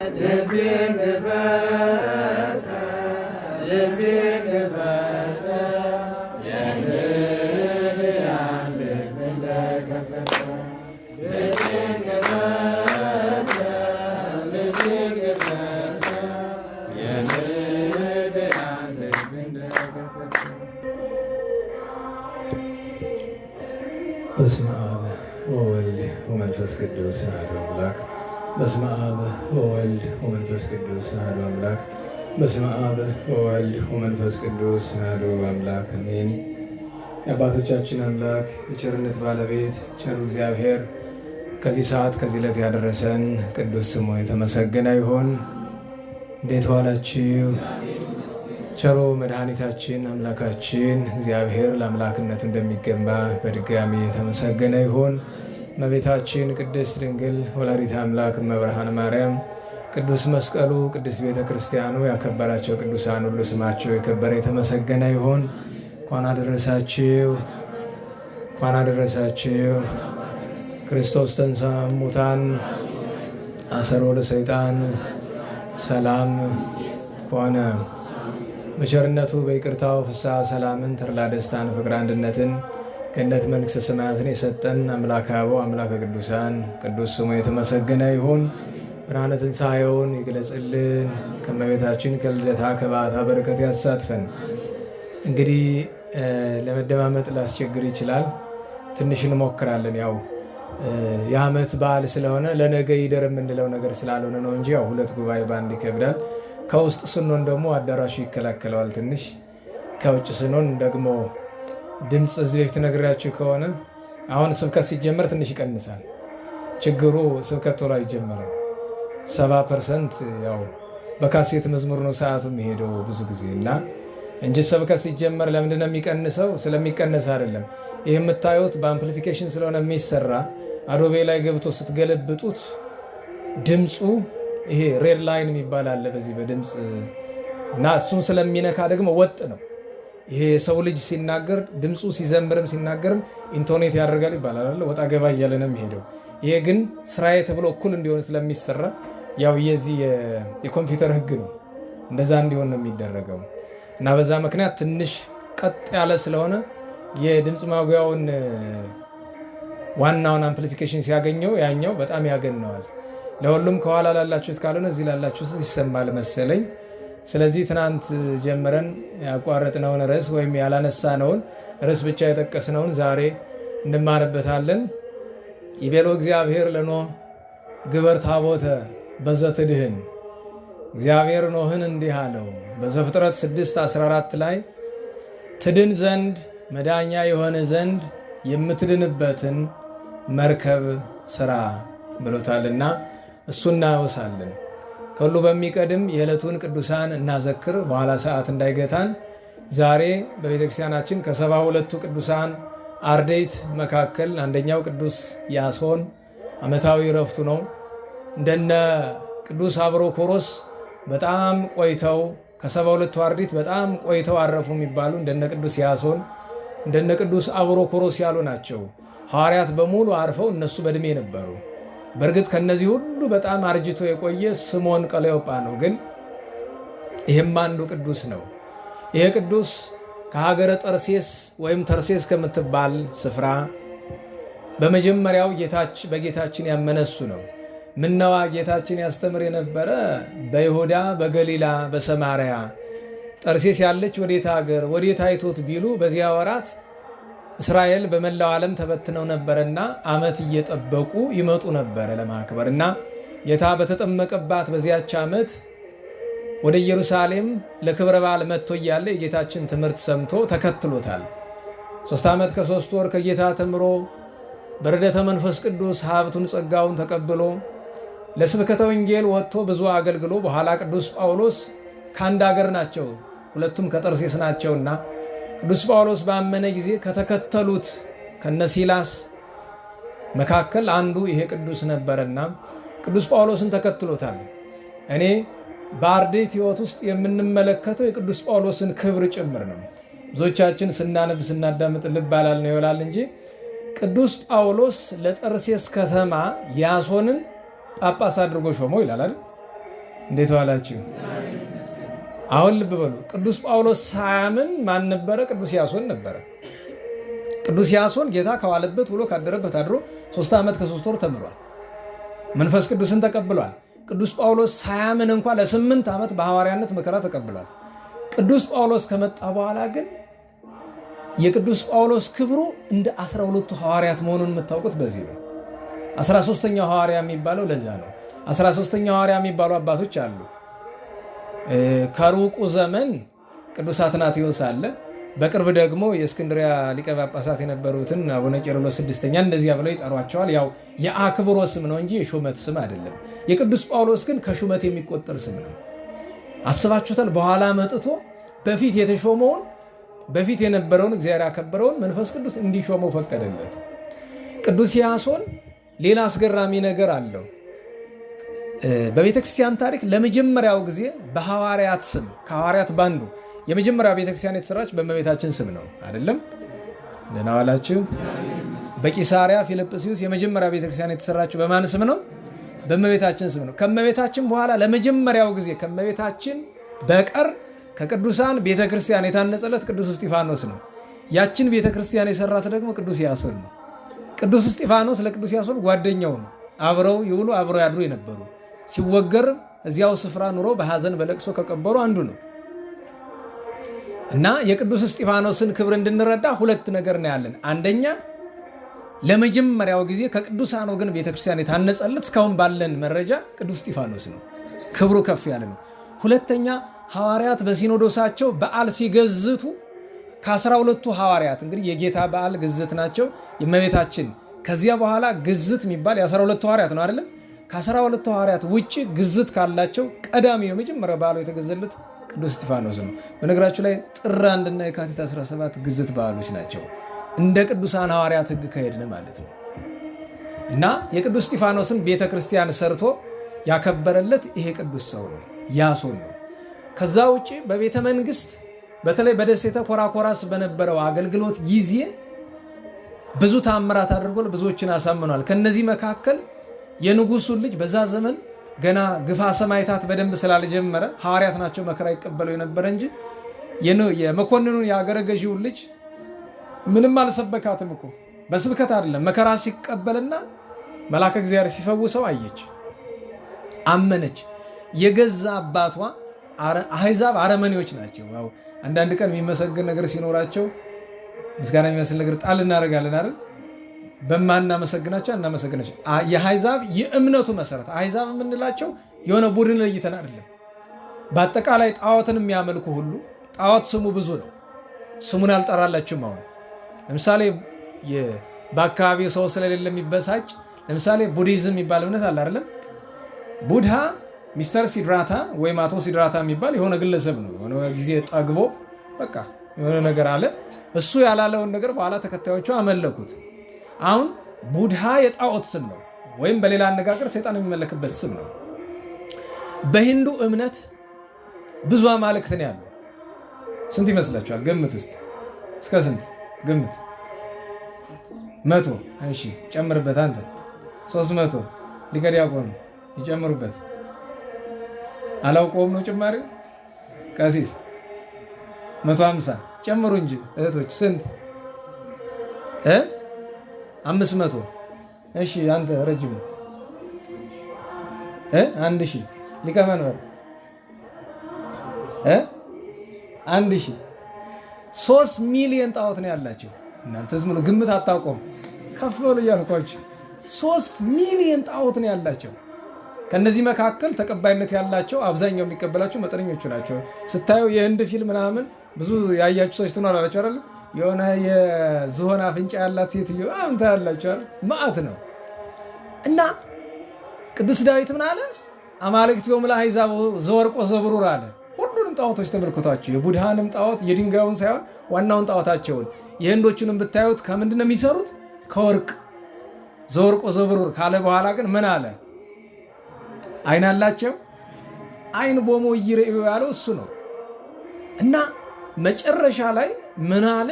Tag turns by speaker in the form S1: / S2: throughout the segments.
S1: ልቤን ክፈት ልቤን ክፈት የልጅያን ልብ እንደከፈተ ልቤን ክፈት ልቤን ክፈት የልጅያን ልብ እንደከፈተ።
S2: በስመ አብ ወወልድ ወመንፈስ ቅዱስ አሐዱ አምላክ። በስመ አብ ወወልድ ወመንፈስ ቅዱስ አሐዱ አምላክ። በስመ አብ ወወልድ ወመንፈስ ቅዱስ አሐዱ አምላክ አሜን። የአባቶቻችን አምላክ የቸርነት ባለቤት ቸሩ እግዚአብሔር ከዚህ ሰዓት ከዚህ ዕለት ያደረሰን ቅዱስ ስሙ የተመሰገነ ይሁን። እንዴት ዋላችሁ? ቸሩ መድኃኒታችን አምላካችን እግዚአብሔር ለአምላክነት እንደሚገባ በድጋሚ የተመሰገነ ይሁን። እመቤታችን ቅድስት ድንግል ወላዲተ አምላክ እመብርሃን ማርያም፣ ቅዱስ መስቀሉ፣ ቅድስት ቤተ ክርስቲያኑ ያከበራቸው ቅዱሳን ሁሉ ስማቸው የከበረ የተመሰገነ ይሁን። እንኳን አደረሳችሁ፣ እንኳን አደረሳችሁ። ክርስቶስ ተንሥአ እሙታን አሰሮ ለሰይጣን ሰላም ኮነ። በቸርነቱ በይቅርታው ፍስሐ ሰላምን፣ ተድላ ደስታን፣ ፍቅር አንድነትን፣ ገነት መንግሥተ ሰማያትን የሰጠን አምላከ አበው አምላከ ቅዱሳን ቅዱስ ስሙ የተመሰገነ ይሁን። ብርሃነ ትንሣኤውን ይግለጽልን። ከእመቤታችን ከልደታ ከበዓታ በረከት ያሳትፈን። እንግዲህ ለመደማመጥ ላስቸግር ይችላል። ትንሽ እንሞክራለን። ያው የዓመት በዓል ስለሆነ ለነገ ይደር የምንለው ነገር ስላልሆነ ነው እንጂ ያው ሁለት ጉባኤ በአንድ ይከብዳል። ከውስጥ ስንሆን ደግሞ አዳራሹ ይከላከለዋል ትንሽ። ከውጭ ስንሆን ደግሞ ድምፅ እዚህ በፊት ነግሬያችሁ ከሆነ አሁን ስብከት ሲጀመር ትንሽ ይቀንሳል። ችግሩ ስብከት ቶሎ አይጀመርም። 70% ያው በካሴት መዝሙር ነው ሰዓቱ የሚሄደው ብዙ ጊዜ እና እንጂ ስብከት ሲጀመር ለምንድን ነው የሚቀንሰው? ስለሚቀነስ አይደለም። ይህ የምታዩት በአምፕሊፊኬሽን ስለሆነ የሚሰራ አዶቤ ላይ ገብቶ ስትገለብጡት ድምፁ ይሄ ሬድ ላይን የሚባል አለ በዚህ በድምፅ እና እሱን ስለሚነካ ደግሞ ወጥ ነው። ይሄ የሰው ልጅ ሲናገር ድምፁ ሲዘምርም ሲናገርም ኢንቶኔት ያደርጋል ይባላል። ወጣ ገባ እያለ ነው የሚሄደው። ይሄ ግን ስራዬ ተብሎ እኩል እንዲሆን ስለሚሰራ ያው የዚህ የኮምፒውተር ህግ ነው፣ እንደዛ እንዲሆን ነው የሚደረገው እና በዛ ምክንያት ትንሽ ቀጥ ያለ ስለሆነ የድምፅ ማጉያውን ዋናውን አምፕሊፊኬሽን ሲያገኘው ያኛው በጣም ያገነዋል። ለሁሉም ከኋላ ላላችሁት ካልሆነ እዚህ ላላችሁት ይሰማል መሰለኝ። ስለዚህ ትናንት ጀምረን ያቋረጥነውን ርዕስ ወይም ያላነሳነውን ርዕስ ብቻ የጠቀስነውን ዛሬ እንማርበታለን። ይቤሎ እግዚአብሔር ለኖህ ግበር ታቦተ በዘትድህን። እግዚአብሔር ኖህን እንዲህ አለው በዘፍጥረት 6:14 ላይ ትድን ዘንድ መዳኛ የሆነ ዘንድ የምትድንበትን መርከብ ስራ ብሎታልና እሱ እናወሳለን። ከሁሉ በሚቀድም የዕለቱን ቅዱሳን እናዘክር፣ በኋላ ሰዓት እንዳይገታን። ዛሬ በቤተክርስቲያናችን ከ72ቱ ቅዱሳን አርድእት መካከል አንደኛው ቅዱስ ያሶን ዓመታዊ ዕረፍቱ ነው። እንደነ ቅዱስ አብሮኮሮስ በጣም ቆይተው ከ72ቱ አርድእት በጣም ቆይተው አረፉ የሚባሉ እንደነ ቅዱስ ያሶን እንደነ ቅዱስ አብሮኮሮስ ያሉ ናቸው። ሐዋርያት በሙሉ አርፈው እነሱ በዕድሜ ነበሩ። በእርግጥ ከነዚህ ሁሉ በጣም አርጅቶ የቆየ ስምዖን ቀለዮጳ ነው። ግን ይህም አንዱ ቅዱስ ነው። ይሄ ቅዱስ ከሀገረ ጠርሴስ ወይም ተርሴስ ከምትባል ስፍራ በመጀመሪያው በጌታችን ያመነ እሱ ነው። ምነዋ ጌታችን ያስተምር የነበረ በይሁዳ በገሊላ በሰማርያ ጠርሴስ ያለች ወዴት ሀገር ወዴት አይቶት ቢሉ በዚያ ወራት እስራኤል በመላው ዓለም ተበትነው ነበርና ዓመት እየጠበቁ ይመጡ ነበረ ለማክበር እና ጌታ በተጠመቀባት በዚያች ዓመት ወደ ኢየሩሳሌም ለክብረ በዓል መጥቶ እያለ የጌታችን ትምህርት ሰምቶ ተከትሎታል። 3 ዓመት ከ3 ወር ከጌታ ተምሮ በረደተ መንፈስ ቅዱስ ሀብቱን ጸጋውን ተቀብሎ ለስብከተ ወንጌል ወጥቶ ብዙ አገልግሎ በኋላ ቅዱስ ጳውሎስ ከአንድ አገር ናቸው፣ ሁለቱም ከጠርሴስ ናቸውና ቅዱስ ጳውሎስ ባመነ ጊዜ ከተከተሉት ከነሲላስ መካከል አንዱ ይሄ ቅዱስ ነበረና ቅዱስ ጳውሎስን ተከትሎታል። እኔ በአርድእት ሕይወት ውስጥ የምንመለከተው የቅዱስ ጳውሎስን ክብር ጭምር ነው። ብዙዎቻችን ስናነብ ስናዳምጥ ልብ አላልነው ይሆናል እንጂ ቅዱስ ጳውሎስ ለጠርሴስ ከተማ ያሶንን ጳጳስ አድርጎ ሾመው ይላል አይደል?
S3: እንዴት ዋላችሁ? አሁን ልብ በሉ። ቅዱስ ጳውሎስ ሳያምን ማን ነበረ? ቅዱስ ያሶን ነበረ። ቅዱስ ያሶን ጌታ ከዋለበት ውሎ ካደረበት አድሮ 3 ዓመት ከ3 ወር ተምሯል። መንፈስ ቅዱስን ተቀብሏል። ቅዱስ ጳውሎስ ሳያምን እንኳ ለ8 ዓመት በሐዋርያነት መከራ ተቀብሏል። ቅዱስ ጳውሎስ ከመጣ በኋላ ግን የቅዱስ ጳውሎስ ክብሩ እንደ 12ቱ ሐዋርያት መሆኑን የምታውቁት በዚህ ነው። 13ኛው ሐዋርያ የሚባለው ለዛ ነው። 13ኛው ሐዋርያ የሚባሉ አባቶች አሉ። ከሩቁ ዘመን ቅዱስ አትናቴዎስ አለ። በቅርብ ደግሞ የእስክንድሪያ ሊቀ ጳጳሳት የነበሩትን አቡነ ቄርሎስ ስድስተኛ እንደዚያ ብለው ይጠሯቸዋል። ያው የአክብሮ ስም ነው እንጂ የሹመት ስም አይደለም። የቅዱስ ጳውሎስ ግን ከሹመት የሚቆጠር ስም ነው። አስባችሁታል? በኋላ መጥቶ በፊት የተሾመውን በፊት የነበረውን እግዚአብሔር ያከበረውን መንፈስ ቅዱስ እንዲሾመው ፈቀደለት። ቅዱስ ያሶን ሌላ አስገራሚ ነገር አለው። በቤተ ክርስቲያን ታሪክ ለመጀመሪያው ጊዜ በሐዋርያት ስም ከሐዋርያት ባንዱ የመጀመሪያው ቤተክርስቲያን የተሰራች በእመቤታችን ስም ነው። አይደለም? ደህና ዋላችሁ። በቂሳሪያ ፊልጵስዩስ የመጀመሪያ ቤተክርስቲያን የተሰራችው በማን ስም ነው? በእመቤታችን ስም ነው። ከእመቤታችን በኋላ ለመጀመሪያው ጊዜ ከእመቤታችን በቀር ከቅዱሳን ቤተክርስቲያን የታነጸለት ቅዱስ እስጢፋኖስ ነው። ያችን ቤተክርስቲያን የሰራት ደግሞ ቅዱስ ያሶን ነው። ቅዱስ እስጢፋኖስ ለቅዱስ ያሶን ጓደኛው ነው። አብረው ይውሉ አብረው ያድሩ የነበሩ ሲወገር እዚያው ስፍራ ኑሮ በሐዘን በለቅሶ ከቀበሩ አንዱ ነው። እና የቅዱስ እስጢፋኖስን ክብር እንድንረዳ 2 ነገር ነው ያለን። አንደኛ ለመጀመሪያው ጊዜ ከቅዱሳን ወገን ቤተክርስቲያን የታነጸለት እስካሁን ባለን መረጃ ቅዱስ እስጢፋኖስ ነው። ክብሩ ከፍ ያለ ነው። ሁለተኛ ሐዋርያት በሲኖዶሳቸው በዓል ሲገዝቱ ከ12ቱ ሐዋርያት እንግዲህ የጌታ በዓል ግዝት ናቸው የእመቤታችን። ከዚያ በኋላ ግዝት የሚባል የ12ቱ ሐዋርያት ነው አይደለም? ከ12ቱ ሐዋርያት ውጭ ግዝት ካላቸው ቀዳሚው የመጀመሪያ በዓሉ የተገዘለት ቅዱስ እስጢፋኖስ ነው። በነገራችሁ ላይ ጥር 1 እና የካቲት 17 ግዝት በዓሎች ናቸው እንደ ቅዱሳን ሐዋርያት ሕግ ከሄድን ማለት ነው። እና የቅዱስ እስጢፋኖስን ቤተክርስቲያን ሰርቶ ያከበረለት ይሄ ቅዱስ ሰው ነው፣ ያሶን ነው። ከዛ ውጭ በቤተ መንግስት በተለይ በደሴተ ኮራኮራስ በነበረው አገልግሎት ጊዜ ብዙ ታምራት አድርጎ ብዙዎችን አሳምኗል። ከነዚህ መካከል የንጉሱን ልጅ በዛ ዘመን ገና ግፋ ሰማይታት በደንብ ስላልጀመረ ሐዋርያት ናቸው መከራ ይቀበሉ የነበረ እንጂ የመኮንኑን የአገረ ገዢውን ልጅ ምንም አልሰበካትም እኮ በስብከት አይደለም። መከራ ሲቀበልና መልአከ እግዚአብሔር ሲፈውሰው አየች፣ አመነች። የገዛ አባቷ አሕዛብ አረመኔዎች ናቸው። አንዳንድ ቀን የሚመሰግን ነገር ሲኖራቸው ምስጋና የሚመስል ነገር ጣል እናደርጋለን አይደል? በማናመሰግናቸው እናመሰግናቸው። የአሕዛብ የእምነቱ መሰረት አሕዛብ የምንላቸው የሆነ ቡድን ለይተን አይደለም። በአጠቃላይ ጣዖትን የሚያመልኩ ሁሉ ጣዖት ስሙ ብዙ ነው። ስሙን አልጠራላችሁም። አሁን ለምሳሌ በአካባቢው ሰው ስለሌለ የሚበሳጭ ለምሳሌ ቡዲዝም የሚባል እምነት አለ አይደለም? ቡድሃ ሚስተር ሲድራታ ወይም አቶ ሲድራታ የሚባል የሆነ ግለሰብ ነው። የሆነ ጊዜ ጠግቦ በቃ የሆነ ነገር አለ። እሱ ያላለውን ነገር በኋላ ተከታዮቹ አመለኩት። አሁን ቡድሃ የጣዖት ስም ነው፣ ወይም በሌላ አነጋገር ሰይጣን የሚመለክበት ስም ነው። በሂንዱ እምነት ብዙ አማልክት ነው ያለው። ስንት ይመስላችኋል? ግምት ውስጥ እስከ ስንት ግምት? 100። እሺ ጨምርበት አንተ 300 ሊቀ ዲያቆኑ ይጨምሩበት። አላውቀውም ነው ጭማሪው። ቀሲስ 150 ጨምሩ እንጂ እህቶች ስንት? 500። እሺ አንተ ረጅሙ 1000 ሊቀ መንበር 1000 3 ሚሊዮን ጣዖት ነው ያላቸው። እናንተ ዝም ብሎ ግምት አታውቁም። ከፍ በሉ እያልኳችሁ 3 ሚሊዮን ጣዖት ነው ያላቸው። ከነዚህ መካከል ተቀባይነት ያላቸው አብዛኛው የሚቀበላቸው መጠነኞቹ ናቸው። ስታዩ የህንድ ፊልም ምናምን ብዙ ያያችሁ ሰዎች ትኖራላችሁ አይደል? የሆነ የዝሆን አፍንጫ ያላት ሴትዮ አምታ ያላችሁ አይደል? መዓት ነው። እና ቅዱስ ዳዊት ምን አለ? አማልክቲሆሙ ለአሕዛብ ዘወርቆ ዘብሩር አለ። ሁሉንም ጣዖቶች ተመልክቷቸው የቡድሃንም ጣዖት የድንጋዩን ሳይሆን ዋናውን ጣዖታቸውን የህንዶቹንም ብታዩት ከምንድን ነው የሚሰሩት? ከወርቅ ዘወርቆ ዘብሩር ካለ በኋላ ግን ምን አለ? አይን አላቸው። አይን ቦሞ ይረዩ ያለው እሱ ነው። እና መጨረሻ ላይ ምን አለ?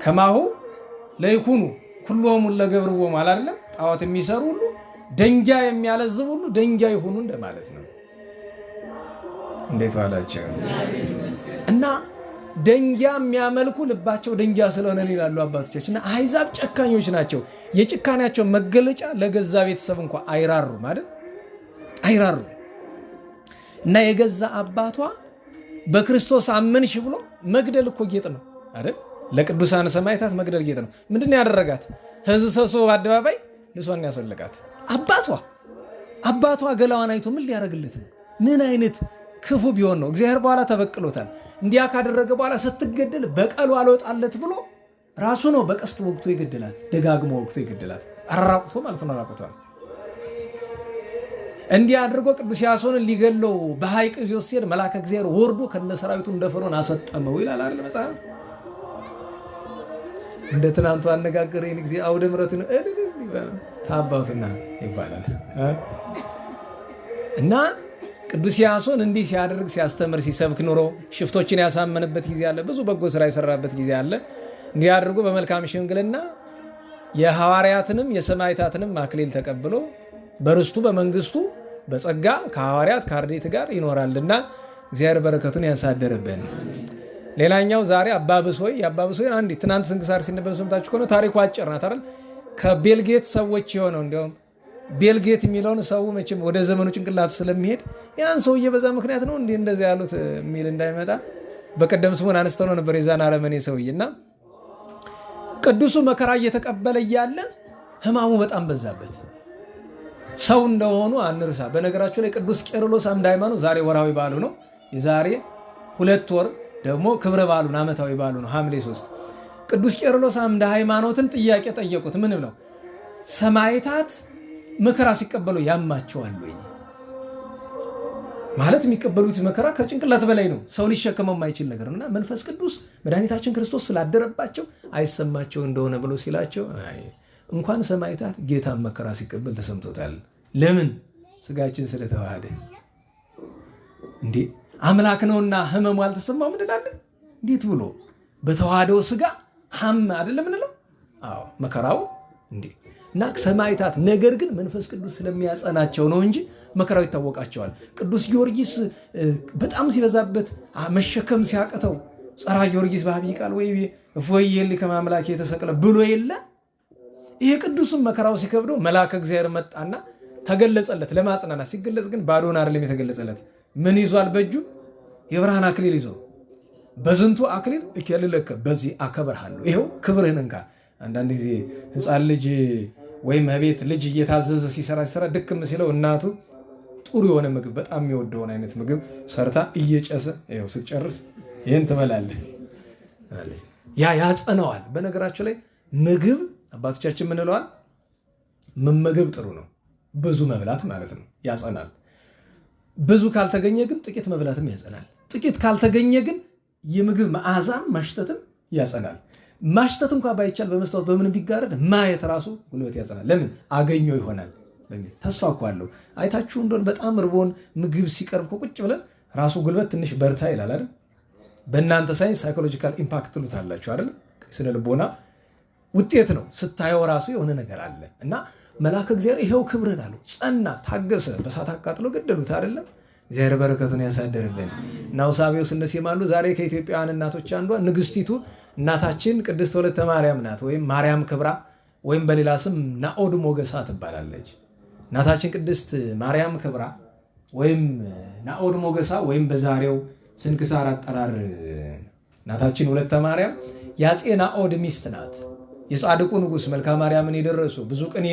S3: ከማሁ ለይኩኑ ኩሎሙ ለገብርዎሙ አይደለም? ጣዖት የሚሰሩ ሁሉ ደንጋይ የሚያለዝብ ሁሉ ደንጋይ ይሁኑ እንደማለት ነው። እንዴት ዋላቸው? እና ደንጊያ የሚያመልኩ ልባቸው ደንጊያ ስለሆነ ይላሉ አባቶቻችን። እና አሕዛብ ጨካኞች ናቸው። የጭካኔያቸው መገለጫ ለገዛ ቤተሰብ እንኳ አይራሩ ማለት አይራሩ። እና የገዛ አባቷ በክርስቶስ አመንሽ ብሎ መግደል እኮ ጌጥ ነው አይደል? ለቅዱሳን ሰማዕታት መግደል ጌጥ ነው። ምንድን ያደረጋት? ሕዝብ ሰብስቦ በአደባባይ ልሷን ያስወለቃት። አባቷ ገላዋን አይቶ ምን ሊያደርግለት ነው? ምን አይነት ክፉ ቢሆን ነው? እግዚአብሔር በኋላ ተበቅሎታል። እንዲያ ካደረገ በኋላ ስትገደል በቀሉ አልወጣለት ብሎ ራሱ ነው በቀስት ወቅቶ የገደላት። ደጋግሞ ወቅቶ የገደላት አራቁቶ ማለት ነው። ራቁቷል። እንዲህ አድርጎ ቅዱስ ያሶንን ሊገለው በሐይቅ ይዞ ሲሄድ መልአከ እግዚአብሔር ወርዶ ከነሰራዊቱ እንደ ፈርዖን አሰጠመው ይላል አይደል መጽሐፍ። እንደ ትናንቱ አነጋገር ይህን ጊዜ አውደ ምሕረት ነው ታባውትና ይባላል። እና ቅዱስ ያሶን እንዲህ ሲያደርግ ሲያስተምር ሲሰብክ ኑሮ ሽፍቶችን ያሳመነበት ጊዜ አለ። ብዙ በጎ ስራ የሰራበት ጊዜ አለ። እንዲህ አድርጎ በመልካም ሽምግልና የሐዋርያትንም የሰማዕታትንም አክሊል ተቀብሎ በርስቱ በመንግስቱ በጸጋ ከሐዋርያት ከአርድእት ጋር ይኖራልና እግዚአብሔር በረከቱን ያሳደረብን። ሌላኛው ዛሬ አባብሶይ ያባብሶይ አንዲ ትናንት ስንክሳር ሲነበብ ሰምታችሁ ከሆነ ታሪኩ አጭር ናት አይደል? ከቤልጌት ሰዎች የሆነው እንዲያውም ቤልጌት የሚለውን ሰው መቼም ወደ ዘመኑ ጭንቅላቱ ስለሚሄድ ያን ሰውዬ በዛ ምክንያት ነው እንዴ እንደዚህ ያሉት የሚል እንዳይመጣ በቀደም ስሙን አነስተው ነው ነበር የዛን አረመኔ ሰውዬና ቅዱሱ መከራ እየተቀበለ እያለ ህማሙ በጣም በዛበት። ሰው እንደሆኑ አንርሳ። በነገራችሁ ላይ ቅዱስ ቄርሎስ አምደ ሃይማኖት ዛሬ ወራዊ በዓሉ ነው። የዛሬ 2 ወር ደግሞ ክብረ በዓሉን ዓመታዊ በዓሉ ነው ሐምሌ 3። ቅዱስ ቄርሎስ አምደ ሃይማኖትን ጥያቄ ጠየቁት። ምን ብለው? ሰማዕታት መከራ ሲቀበሉ ያማቸዋል ወይ? ማለት የሚቀበሉት መከራ ከጭንቅላት በላይ ነው። ሰው ሊሸከመው የማይችል ነገር ነውና መንፈስ ቅዱስ መድኃኒታችን ክርስቶስ ስላደረባቸው አይሰማቸው እንደሆነ ብሎ ሲላቸው እንኳን ሰማዕታት ጌታን መከራ ሲቀበል ተሰምቶታል። ለምን? ስጋችን ስለተዋሃደ። እንዴ አምላክ ነውና ህመሙ አልተሰማው ምንላለን? እንዴት ብሎ በተዋሃደው ስጋ ሐም አይደለም እንለው? አዎ መከራው እንዴ እና ሰማዕታት ነገር ግን መንፈስ ቅዱስ ስለሚያጸናቸው ነው እንጂ መከራው ይታወቃቸዋል። ቅዱስ ጊዮርጊስ በጣም ሲበዛበት መሸከም ሲያቀተው ጸራ ጊዮርጊስ በአብይ ቃል ወይ እፎይል ከማምላክ የተሰቀለ ብሎ የለ። ይሄ ቅዱስም መከራው ሲከብደው መልአከ እግዚአብሔር መጣና ተገለጸለት ለማጽናናት። ሲገለጽ ግን ባዶን አይደለም የተገለጸለት። ምን ይዟል? በእጁ የብርሃን አክሊል ይዞ በዝንቱ አክሊል እከልለከ በዚህ አከብርሃለሁ። ይሄው ክብርህን እንካ። አንዳንድ ጊዜ ህፃን ልጅ ወይም ቤት ልጅ እየታዘዘ ሲሰራ ድክም ሲለው እናቱ ጥሩ የሆነ ምግብ በጣም የሚወደውን አይነት ምግብ ሰርታ እየጨሰ ይኸው ስትጨርስ ይህን ትበላለህ ያ ያጸነዋል። በነገራችሁ ላይ ምግብ አባቶቻችን ምን ይለዋል? መመገብ ጥሩ ነው፣ ብዙ መብላት ማለት ነው ያጸናል። ብዙ ካልተገኘ ግን ጥቂት መብላትም ያጸናል። ጥቂት ካልተገኘ ግን የምግብ መዓዛም ማሽተትም ያጸናል። ማሽተት እንኳን ባይቻል በመስታወት በምን ቢጋረድ ማየት ራሱ ጉልበት ያጸናል። ለምን? አገኘው ይሆናል በሚል ተስፋ እኮ አለው። አይታችሁ እንደሆነ በጣም ርቦን ምግብ ሲቀርብ ቁጭ ብለን ራሱ ጉልበት ትንሽ በርታ ይላል አይደል? በእናንተ ሳይንስ ሳይኮሎጂካል ኢምፓክት ትሉታላችሁ አይደል? ስነ ልቦና ውጤት ነው። ስታየው ራሱ የሆነ ነገር አለ እና መልአከ እግዚአብሔር ይሄው ክብርን አለው። ጸና፣ ታገሰ። በሳት አቃጥሎ ገደሉት አይደለም? እግዚአብሔር በረከቱን ያሳደርልን። እና ውሳቤው ስነሲማሉ ዛሬ ከኢትዮጵያውያን እናቶች አንዷ ንግስቲቱ እናታችን ቅድስት ወለተ ማርያም ናት። ወይም ማርያም ክብራ ወይም በሌላ ስም ናኦድ ሞገሳ ትባላለች። እናታችን ቅድስት ማርያም ክብራ ወይም ናኦድ ሞገሳ ወይም በዛሬው ስንክሳር አጠራር እናታችን ወለተ ማርያም የአፄ ናኦድ ሚስት ናት። የጻድቁ ንጉሥ መልካ ማርያምን የደረሱ ብዙ ቅኔ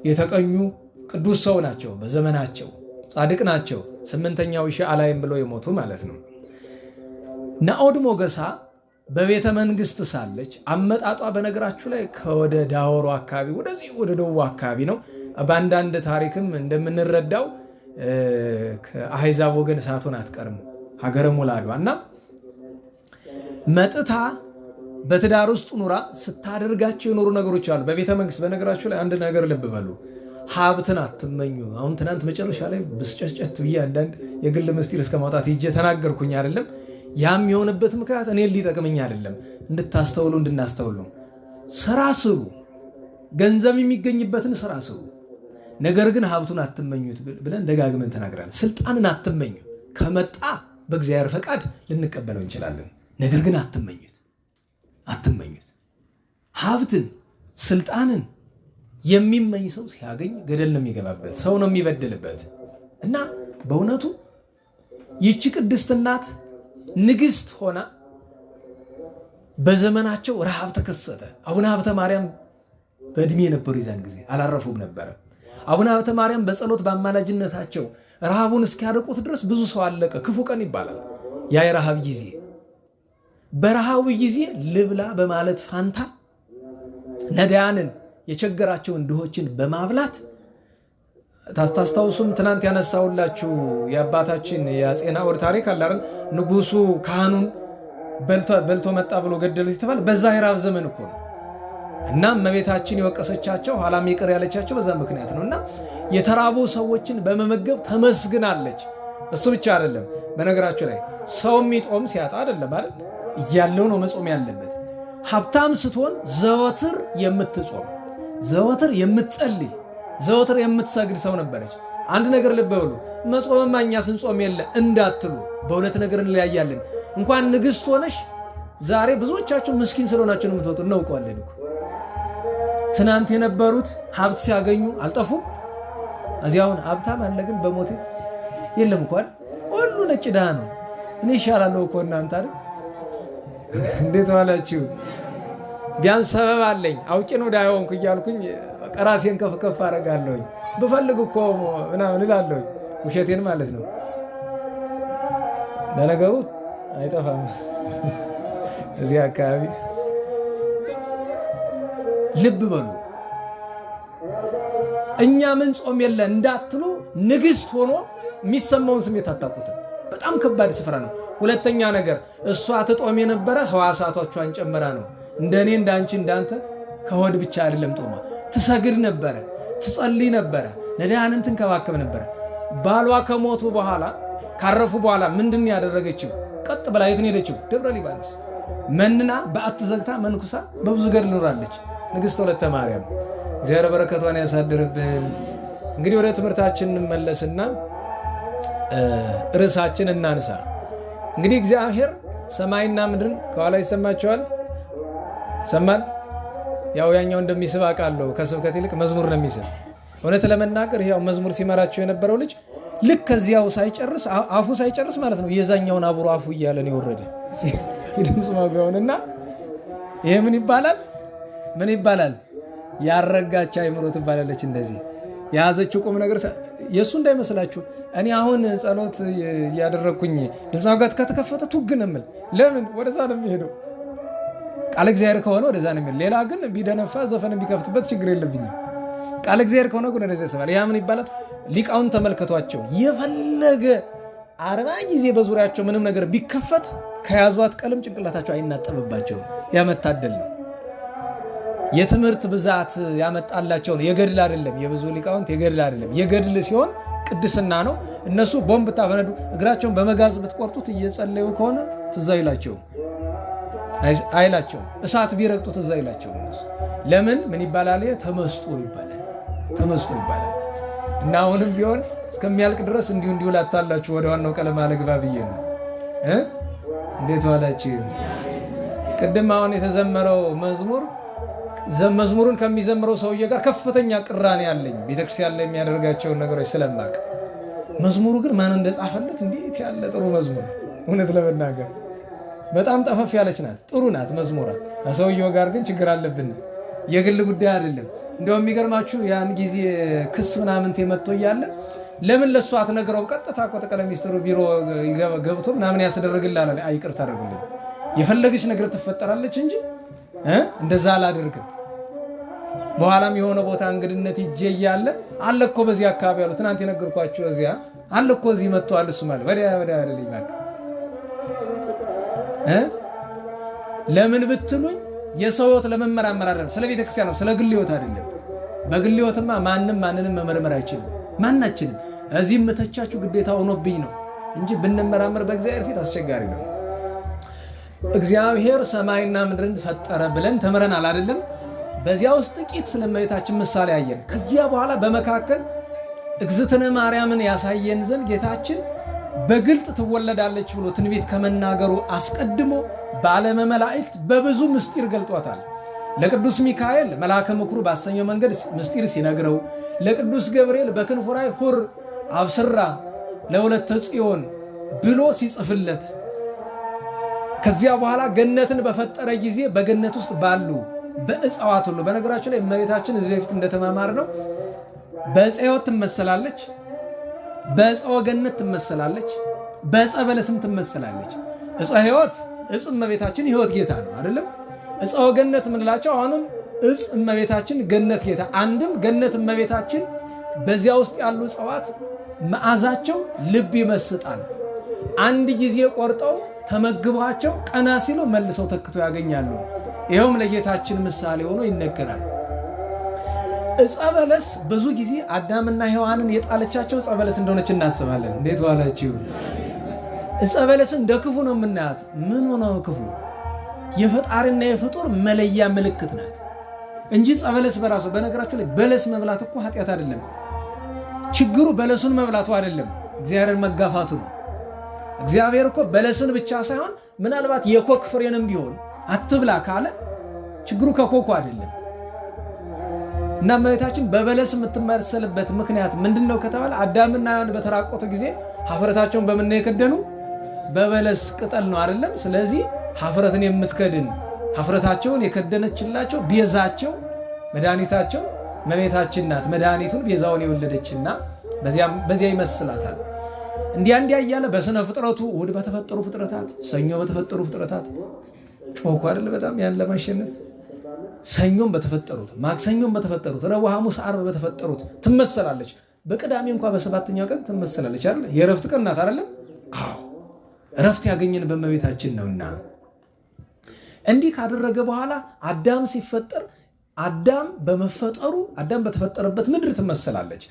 S3: የተቀኙ ቅዱስ ሰው ናቸው። በዘመናቸው ጻድቅ ናቸው። 8ኛው ሺህ አላይም ብለው የሞቱ ማለት ነው። ናኦድ ሞገሳ በቤተ መንግስት ሳለች አመጣጧ በነገራችሁ ላይ ከወደ ዳወሮ አካባቢ ወደዚህ ወደ ደቡብ አካባቢ ነው። በአንዳንድ ታሪክም እንደምንረዳው ከአሕዛብ ወገን ሳትሆን አትቀርም ሀገረ ሙላዷ እና መጥታ በትዳር ውስጥ ኑራ ስታደርጋቸው የኖሩ ነገሮች አሉ። በቤተ መንግስት በነገራችሁ ላይ አንድ ነገር ልብ በሉ፣ ሀብትን አትመኙ። አሁን ትናንት መጨረሻ ላይ ብስጨጨት ብዬ አንዳንድ የግል ምስጢር እስከ ማውጣት ሂጄ ተናገርኩኝ አይደለም። ያም የሆነበት ምክንያት እኔን ሊጠቅመኝ አይደለም፣ እንድታስተውሉ እንድናስተውሉ ነው። ስራ ስሩ፣ ገንዘብ የሚገኝበትን ስራ ስሩ። ነገር ግን ሀብቱን አትመኙት ብለን ደጋግመን ተናግራለን። ስልጣንን አትመኙ፣ ከመጣ በእግዚአብሔር ፈቃድ ልንቀበለው እንችላለን። ነገር ግን አትመኙት። ሀብትን ስልጣንን የሚመኝ ሰው ሲያገኝ ገደል ነው የሚገባበት፣ ሰው ነው የሚበድልበት። እና በእውነቱ ይቺ ቅድስት እናት ንግሥት ሆና በዘመናቸው ረሃብ ተከሰተ። አቡነ ሀብተ ማርያም በእድሜ ነበሩ፣ የዛን ጊዜ አላረፉም ነበረ። አቡነ ሀብተ ማርያም በጸሎት በአማላጅነታቸው ረሃቡን እስኪያርቁት ድረስ ብዙ ሰው አለቀ። ክፉ ቀን ይባላል ያ የረሃብ ጊዜ። በረሃቡ ጊዜ ልብላ በማለት ፋንታ ነዳያንን የቸገራቸውን ድሆችን በማብላት ታስታውሱም ትናንት ያነሳውላችሁ የአባታችን የአፄ ናኦድ ታሪክ አለ አይደል? ንጉሱ ካህኑን በልቶ መጣ ብሎ ገደሉት የተባለ በዛ የራብ ዘመን እኮ ነው። እና እመቤታችን የወቀሰቻቸው ኋላም ይቅር ያለቻቸው በዛ ምክንያት ነው። እና የተራቡ ሰዎችን በመመገብ ተመስግናለች። እሱ ብቻ አይደለም፣ በነገራችሁ ላይ ሰው የሚጦም ሲያጣ አይደለም አይደል? እያለው ነው መጾም ያለበት። ሀብታም ስትሆን ዘወትር የምትጾም፣ ዘወትር የምትጸልይ፣ ዘወትር የምትሰግድ ሰው ነበረች። አንድ ነገር ልብ በሉ፣ መጾምማ እኛ ስንጾም የለ እንዳትሉ፣ በሁለት ነገር እንለያያለን። እንኳን ንግሥት ሆነሽ ዛሬ ብዙዎቻችሁ ምስኪን ስለሆናችሁ ነው የምትወጡ፣ እናውቀዋለን እኮ። ትናንት የነበሩት ሀብት ሲያገኙ አልጠፉም። እዚያውን ሀብታም አለ ግን በሞት የለም እንኳን ሁሉ ነጭ ድሃ ነው። እኔ ይሻላለሁ እኮ እናንተ አይደል? እንዴት ዋላችሁ? ቢያንስ ሰበብ አለኝ አውቄ ነው ድሃ ሆንኩ እያልኩኝ ራሴን ከፍ ከፍ አደርጋለሁኝ። ብፈልግ እኮ ምናምን እላለሁኝ። ውሸቴን ማለት ነው። ለነገሩ አይጠፋም እዚህ አካባቢ። ልብ በሉ፣ እኛ ምን ጾም የለ እንዳትሉ፣ ንግሥት ሆኖ የሚሰማውን ስሜት አታውቁትም። በጣም ከባድ ስፍራ ነው። ሁለተኛ ነገር እሷ ትጦም የነበረ ሕዋሳቶቿን ጨምራ ነው። እንደኔ እንዳንቺ እንዳንተ ከሆድ ብቻ አይደለም ጦማ። ትሰግድ ነበረ፣ ትጸልይ ነበረ፣ ነዳያንን ትንከባከብ ነበረ። ባሏ ከሞቱ በኋላ ካረፉ በኋላ ምንድን ያደረገችው? ቀጥ ብላ የት ሄደችው? ደብረ ሊባኖስ መንና በዓት ዘግታ መንኩሳ በብዙ ገድል ኖራለች ንግሥት ወለተ ማርያም። እግዚአብሔር በረከቷን ያሳድርብን። እንግዲህ ወደ ትምህርታችን እንመለስና ርዕሳችን እናንሳ። እንግዲህ እግዚአብሔር ሰማይና ምድርን ከኋላ ይሰማቸዋል። ሰማን። ያው ያኛው እንደሚስብ አውቃለሁ። ከስብከት ይልቅ መዝሙር ነው የሚስብ። እውነት ለመናገር ያው መዝሙር ሲመራቸው የነበረው ልጅ ልክ ከዚያው ሳይጨርስ አፉ ሳይጨርስ ማለት ነው የዛኛውን አብሮ አፉ እያለ ነው የወረደ ድምፅ ማጉያውንና ይሄ ምን ይባላል? ምን ይባላል? ያረጋች አይምሮ ትባላለች። እንደዚህ የያዘችው ቁም ነገር የእሱ እንዳይመስላችሁ። እኔ አሁን ጸሎት እያደረግኩኝ ድምፅ ማጉያት ከተከፈተ ቱግን እምል ለምን ወደዛ ነው የሚሄደው? ቃል እግዚአብሔር ከሆነ ወደዛ ነው የሚሄደው። ሌላ ግን ቢደነፋ ዘፈን ቢከፍትበት ችግር የለብኝም። ቃል እግዚአብሔር ከሆነ ግን ወደዛ ይሰማል። ያ ምን ይባላል? ሊቃውን ተመልከቷቸው። የፈለገ 40 ጊዜ በዙሪያቸው ምንም ነገር ቢከፈት ከያዟት ቀለም ጭንቅላታቸው አይናጠብባቸውም። ያመታደል ነው። የትምህርት ብዛት ያመጣላቸው ነው። የገድል አይደለም። የብዙ ሊቃውንት የገድል አይደለም። የገድል ሲሆን ቅድስና ነው። እነሱ ቦምብ ብታፈነዱ እግራቸውን በመጋዝ ብትቆርጡት እየጸለዩ ከሆነ ትዝ አይላቸውም። እሳት ቢረግጡ ትዝ አይላቸውም። እነሱ ለምን ምን ይባላል? ተመስጦ ይባላል። ተመስጦ ይባላል። እና አሁንም ቢሆን እስከሚያልቅ ድረስ እንዲሁ ላታላችሁ ወደ ዋናው ቀለም አለግባ ብዬ ነው። እንዴት ዋላችሁ? ቅድም አሁን የተዘመረው መዝሙሩን ከሚዘምረው ሰውዬ ጋር ከፍተኛ ቅራኔ ያለኝ ቤተክርስቲያን ላይ የሚያደርጋቸውን ነገሮች ስለማቅ፣ መዝሙሩ ግን ማን እንደጻፈለት እንዴት ያለ ጥሩ መዝሙር! እውነት ለመናገር በጣም ጠፈፍ ያለች ናት፣ ጥሩ ናት መዝሙራ። ከሰውየው ጋር ግን ችግር አለብን። የግል ጉዳይ አይደለም። እንደውም የሚገርማችሁ ያን ጊዜ ክስ ምናምን ተመቶ እያለ ለምን ለሷ አትነግረውም? ቀጥታ እኮ ጠቅላይ ሚኒስትሩ ቢሮ ገብቶ ምናምን ያስደርግላል። አይቅር ታደርጉልኝ፣ የፈለገች ነገር ትፈጠራለች እንጂ እንደዛ አላደርግም። በኋላም የሆነ ቦታ እንግድነት ይጄ እያለ አለ እኮ በዚህ አካባቢ ያሉ ትናንት የነገርኳችሁ እዚያ አለ እኮ እዚህ መጥቷል እሱ ማለት ወዲያ አይደለም ማለት ለምን ብትሉኝ የሰው ሕይወት ለመመራመር አይደለም። ስለ ቤተ ክርስቲያን ነው፣ ስለ ግል ሕይወት አይደለም። በግል ሕይወትማ ማንንም መመርመር አይችልም። ማናችንም እዚህ የምተቻችሁ ግዴታ ሆኖብኝ ነው እንጂ ብንመራመር በእግዚአብሔር ፊት አስቸጋሪ ነው። እግዚአብሔር ሰማይና ምድርን ፈጠረ ብለን ተምረናል አይደለም? በዚያ ውስጥ ጥቂት ስለ እመቤታችን ምሳሌ አየን። ከዚያ በኋላ በመካከል እግዝእትነ ማርያምን ያሳየን ዘንድ ጌታችን በግልጥ ትወለዳለች ብሎ ትንቢት ከመናገሩ አስቀድሞ በዓለመ መላእክት በብዙ ምስጢር ገልጧታል። ለቅዱስ ሚካኤል መልአከ ምክሩ ባሰኘው መንገድ ምስጢር ሲነግረው፣ ለቅዱስ ገብርኤል በክንፉ ላይ ሁር አብስራ ለወለተ ጽዮን ብሎ ሲጽፍለት፣ ከዚያ በኋላ ገነትን በፈጠረ ጊዜ በገነት ውስጥ ባሉ በእጽዋት ሁሉ በነገራችን ላይ እመቤታችን እዚህ በፊት እንደተማማር ነው በዕፀ ሕይወት ትመሰላለች፣ በዕፀ ገነት ትመሰላለች፣ በዕፀ በለስም ትመሰላለች። ዕፀ ሕይወት ዕፅ እመቤታችን ሕይወት ጌታ ነው አይደለም? ዕፀ ገነት ምንላቸው አሁንም ዕፅ እመቤታችን ገነት ጌታ አንድም ገነት እመቤታችን በዚያ ውስጥ ያሉ እጽዋት መዓዛቸው ልብ ይመስጣል። አንድ ጊዜ ቆርጠው ተመግቧቸው ቀና ሲሉ መልሰው ተክቶ ያገኛሉ። ይኸውም ለጌታችን ምሳሌ ሆኖ ይነገራል። ዕፀ በለስ ብዙ ጊዜ አዳምና ሔዋንን የጣለቻቸው ዕፀ በለስ እንደሆነች እናስባለን። እንዴት ዋላችሁ? ዕፀ በለስን እንደ ክፉ ነው የምናያት። ምን ሆነው ክፉ? የፈጣሪና የፍጡር መለያ ምልክት ናት እንጂ ዕፀ በለስ በራሱ በነገራችሁ ላይ በለስ መብላት እኮ ኃጢአት አይደለም። ችግሩ በለሱን መብላቱ አይደለም፣ እግዚአብሔርን መጋፋቱ ነው። እግዚአብሔር እኮ በለስን ብቻ ሳይሆን ምናልባት የኮክ ፍሬንም ቢሆን አትብላ ካለ ችግሩ ከኮኩ አይደለም። እና እመቤታችን በበለስ የምትመሰልበት ምክንያት ምንድነው ከተባለ አዳምና ሔዋን በተራቆቱ ጊዜ ኀፍረታቸውን በምን ነው የከደኑ? በበለስ ቅጠል ነው አይደለም? ስለዚህ ኀፍረትን የምትከድን ኀፍረታቸውን የከደነችላቸው ቤዛቸው መድኃኒታቸው እመቤታችን ናት። መድኃኒቱን ቤዛውን የወለደችና በዚያ ይመስላታል። እንዲያ እያለ በስነ ፍጥረቱ እሑድ በተፈጠሩ ፍጥረታት፣ ሰኞ በተፈጠሩ ፍጥረታት ጮኩ አይደል? በጣም ያን ለማሸነፍ ሰኞም በተፈጠሩት፣ ማክሰኞም በተፈጠሩት፣ ረቡዕ፣ ሐሙስ፣ ዓርብ በተፈጠሩት ትመሰላለች። በቅዳሜ እንኳን በሰባተኛው ቀን ትመሰላለች አይደል? የእረፍት ቀን ናት አይደለም? አዎ እረፍት ያገኘን በእመቤታችን ነውና እንዲህ ካደረገ በኋላ አዳም ሲፈጠር አዳም በተፈጠረበት ምድር ትመሰላለች።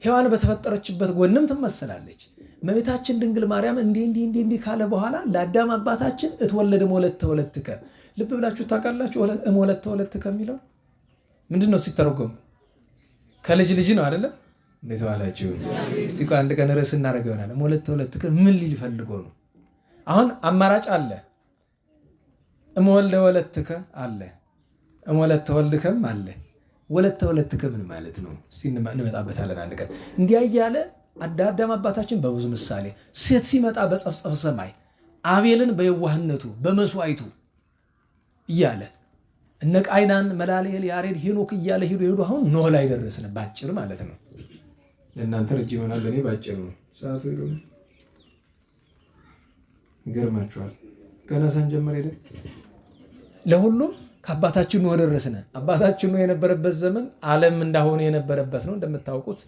S3: ሔዋን በተፈጠረችበት ጎንም ትመሰላለች። እመቤታችን ድንግል ማርያም እንዲህ ካለ በኋላ ለአዳም አባታችን እትወለድ እምወለተ ወለትከ። ልብ ብላችሁ ታውቃላችሁ? እምወለተ ወለትከ የሚለው ምንድን ነው ሲተረጎም? ከልጅ ልጅ ነው አይደለም? እንዴት ዋላችሁ? እስቲ አንድ ቀን ርዕስ እናደርገው ይሆናል። እምወለተ ወለትከ ምን ሊል ፈልጎ ነው? አሁን አማራጭ አለ። እምወልደ ወለትከ አለ፣ እምወለተ ወልድከም አለ። ወለተ ወለትከ ምን ማለት ነው? እስቲ እንመጣበታለን አንድ ቀን። እንዲያ እያለ አዳም አባታችን በብዙ ምሳሌ ሴት ሲመጣ በጸፍጸፍ ሰማይ አቤልን በየዋህነቱ በመስዋዕቱ እያለ እነ ቃይናን መላልኤል ያሬድ ሄኖክ እያለ ሄዱ አሁን ኖህ ላይ ደረስን። ባጭር ማለት ነው። ለእናንተ ረጅም ይሆናል፣ ለእኔ ባጭር ነው። ሰዓቱ ሄዶ ይገርማችኋል። ገና ሳንጀምር ሄደ። ለሁሉም ከአባታችን ኖህ ደረስን። አባታችን ኖህ የነበረበት ዘመን ዓለም እንዳሆነ የነበረበት ነው። እንደምታውቁት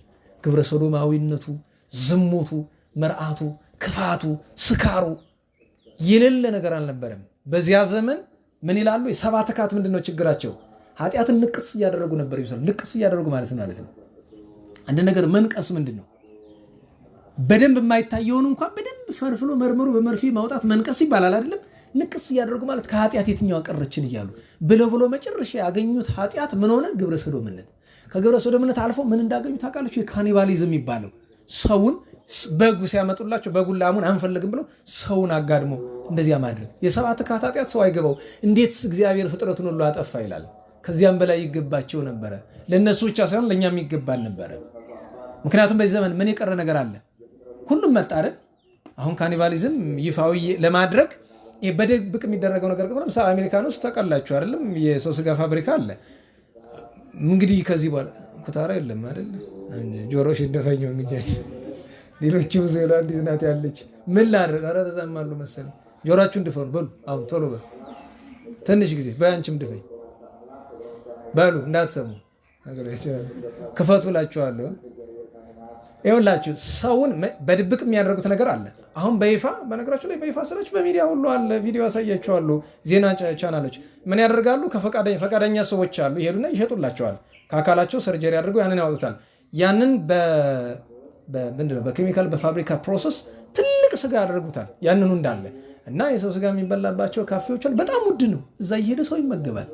S3: ግብረ ሶዶማዊነቱ፣ ዝሙቱ፣ መርዓቱ፣ ክፋቱ፣ ስካሩ የሌለ ነገር አልነበረም። በዚያ ዘመን ምን ይላሉ? የሰባት ካት ምንድነው ችግራቸው? ኃጢአትን ንቅስ እያደረጉ ነበር ይመስላል። ንቅስ እያደረጉ ማለት ነው። አንድ ነገር መንቀስ ምንድን ነው? በደንብ የማይታየውን እንኳን በደንብ ፈርፍሎ መርምሮ በመርፌ ማውጣት መንቀስ ይባላል አይደለም? ንቅስ እያደረጉ ማለት ከኃጢአት የትኛው አቀረችን እያሉ ብለው መጨረሻ ያገኙት ኃጢአት ምን ሆነ? ግብረ ሰዶምነት። ከግብረ ሰዶምነት አልፎ ምን እንዳገኙ ታውቃላችሁ? የካኒባሊዝም የሚባለው ሰውን በጉ ሲያመጡላቸው በጉን ላሙን አንፈልግም ብለው ሰውን አጋድሞ እንደዚያ ማድረግ። የሰባት ካት ኃጢአት ሰው አይገባው። እንዴት እግዚአብሔር ፍጥረቱን ሁሉ አጠፋ ይላል። ከዚያም በላይ ይገባቸው ነበረ። ለነሱ ብቻ ሳይሆን ለኛም ይገባል ነበረ። ምክንያቱም በዚህ ዘመን ምን የቀረ ነገር አለ? ሁሉም መጣ አይደል? አሁን ካኒባሊዝም ይፋዊ ለማድረግ በድብቅ የሚደረገው ነገር ነው። ለምሳሌ አሜሪካን ውስጥ ተቀላችሁ አይደለም? የሰው ስጋ ፋብሪካ አለ። እንግዲህ ከዚህ በኋላ ኩታራ የለም አይደል? ጆሮሽ እንደፈኘው እንግዲህ ሌሎች ብዙ አንዲት ናት ያለች። ምን ላድርግ? ኧረ በዛም አሉ መሰለኝ። ጆሮአችሁን ድፈኑ በሉ። አሁን ቶሎ በሉ። ትንሽ ጊዜ በአንቺም ድፈኝ በሉ። እንዳትሰሙ ክፈቱ እላችኋለሁ። ይኸውላችሁ ሰውን በድብቅ የሚያደርጉት ነገር አለ። አሁን በይፋ በነገራችሁ ላይ በይፋ ስላችሁ በሚዲያ ሁሉ አለ። ቪዲዮ ያሳያችኋሉ። ዜና ቻናሎች ምን ያደርጋሉ? ፈቃደኛ ሰዎች አሉ። ይሄዱና ይሸጡላቸዋል። ከአካላቸው ሰርጀሪ አድርገው ያንን ያወጡታል። ያንን ምንድነው በኬሚካል በፋብሪካ ፕሮሰስ ትልቅ ስጋ ያደርጉታል። ያንኑ እንዳለ እና የሰው ስጋ የሚበላባቸው ካፌዎች አሉ። በጣም ውድ ነው። እዛ እየሄደ ሰው ይመገባል።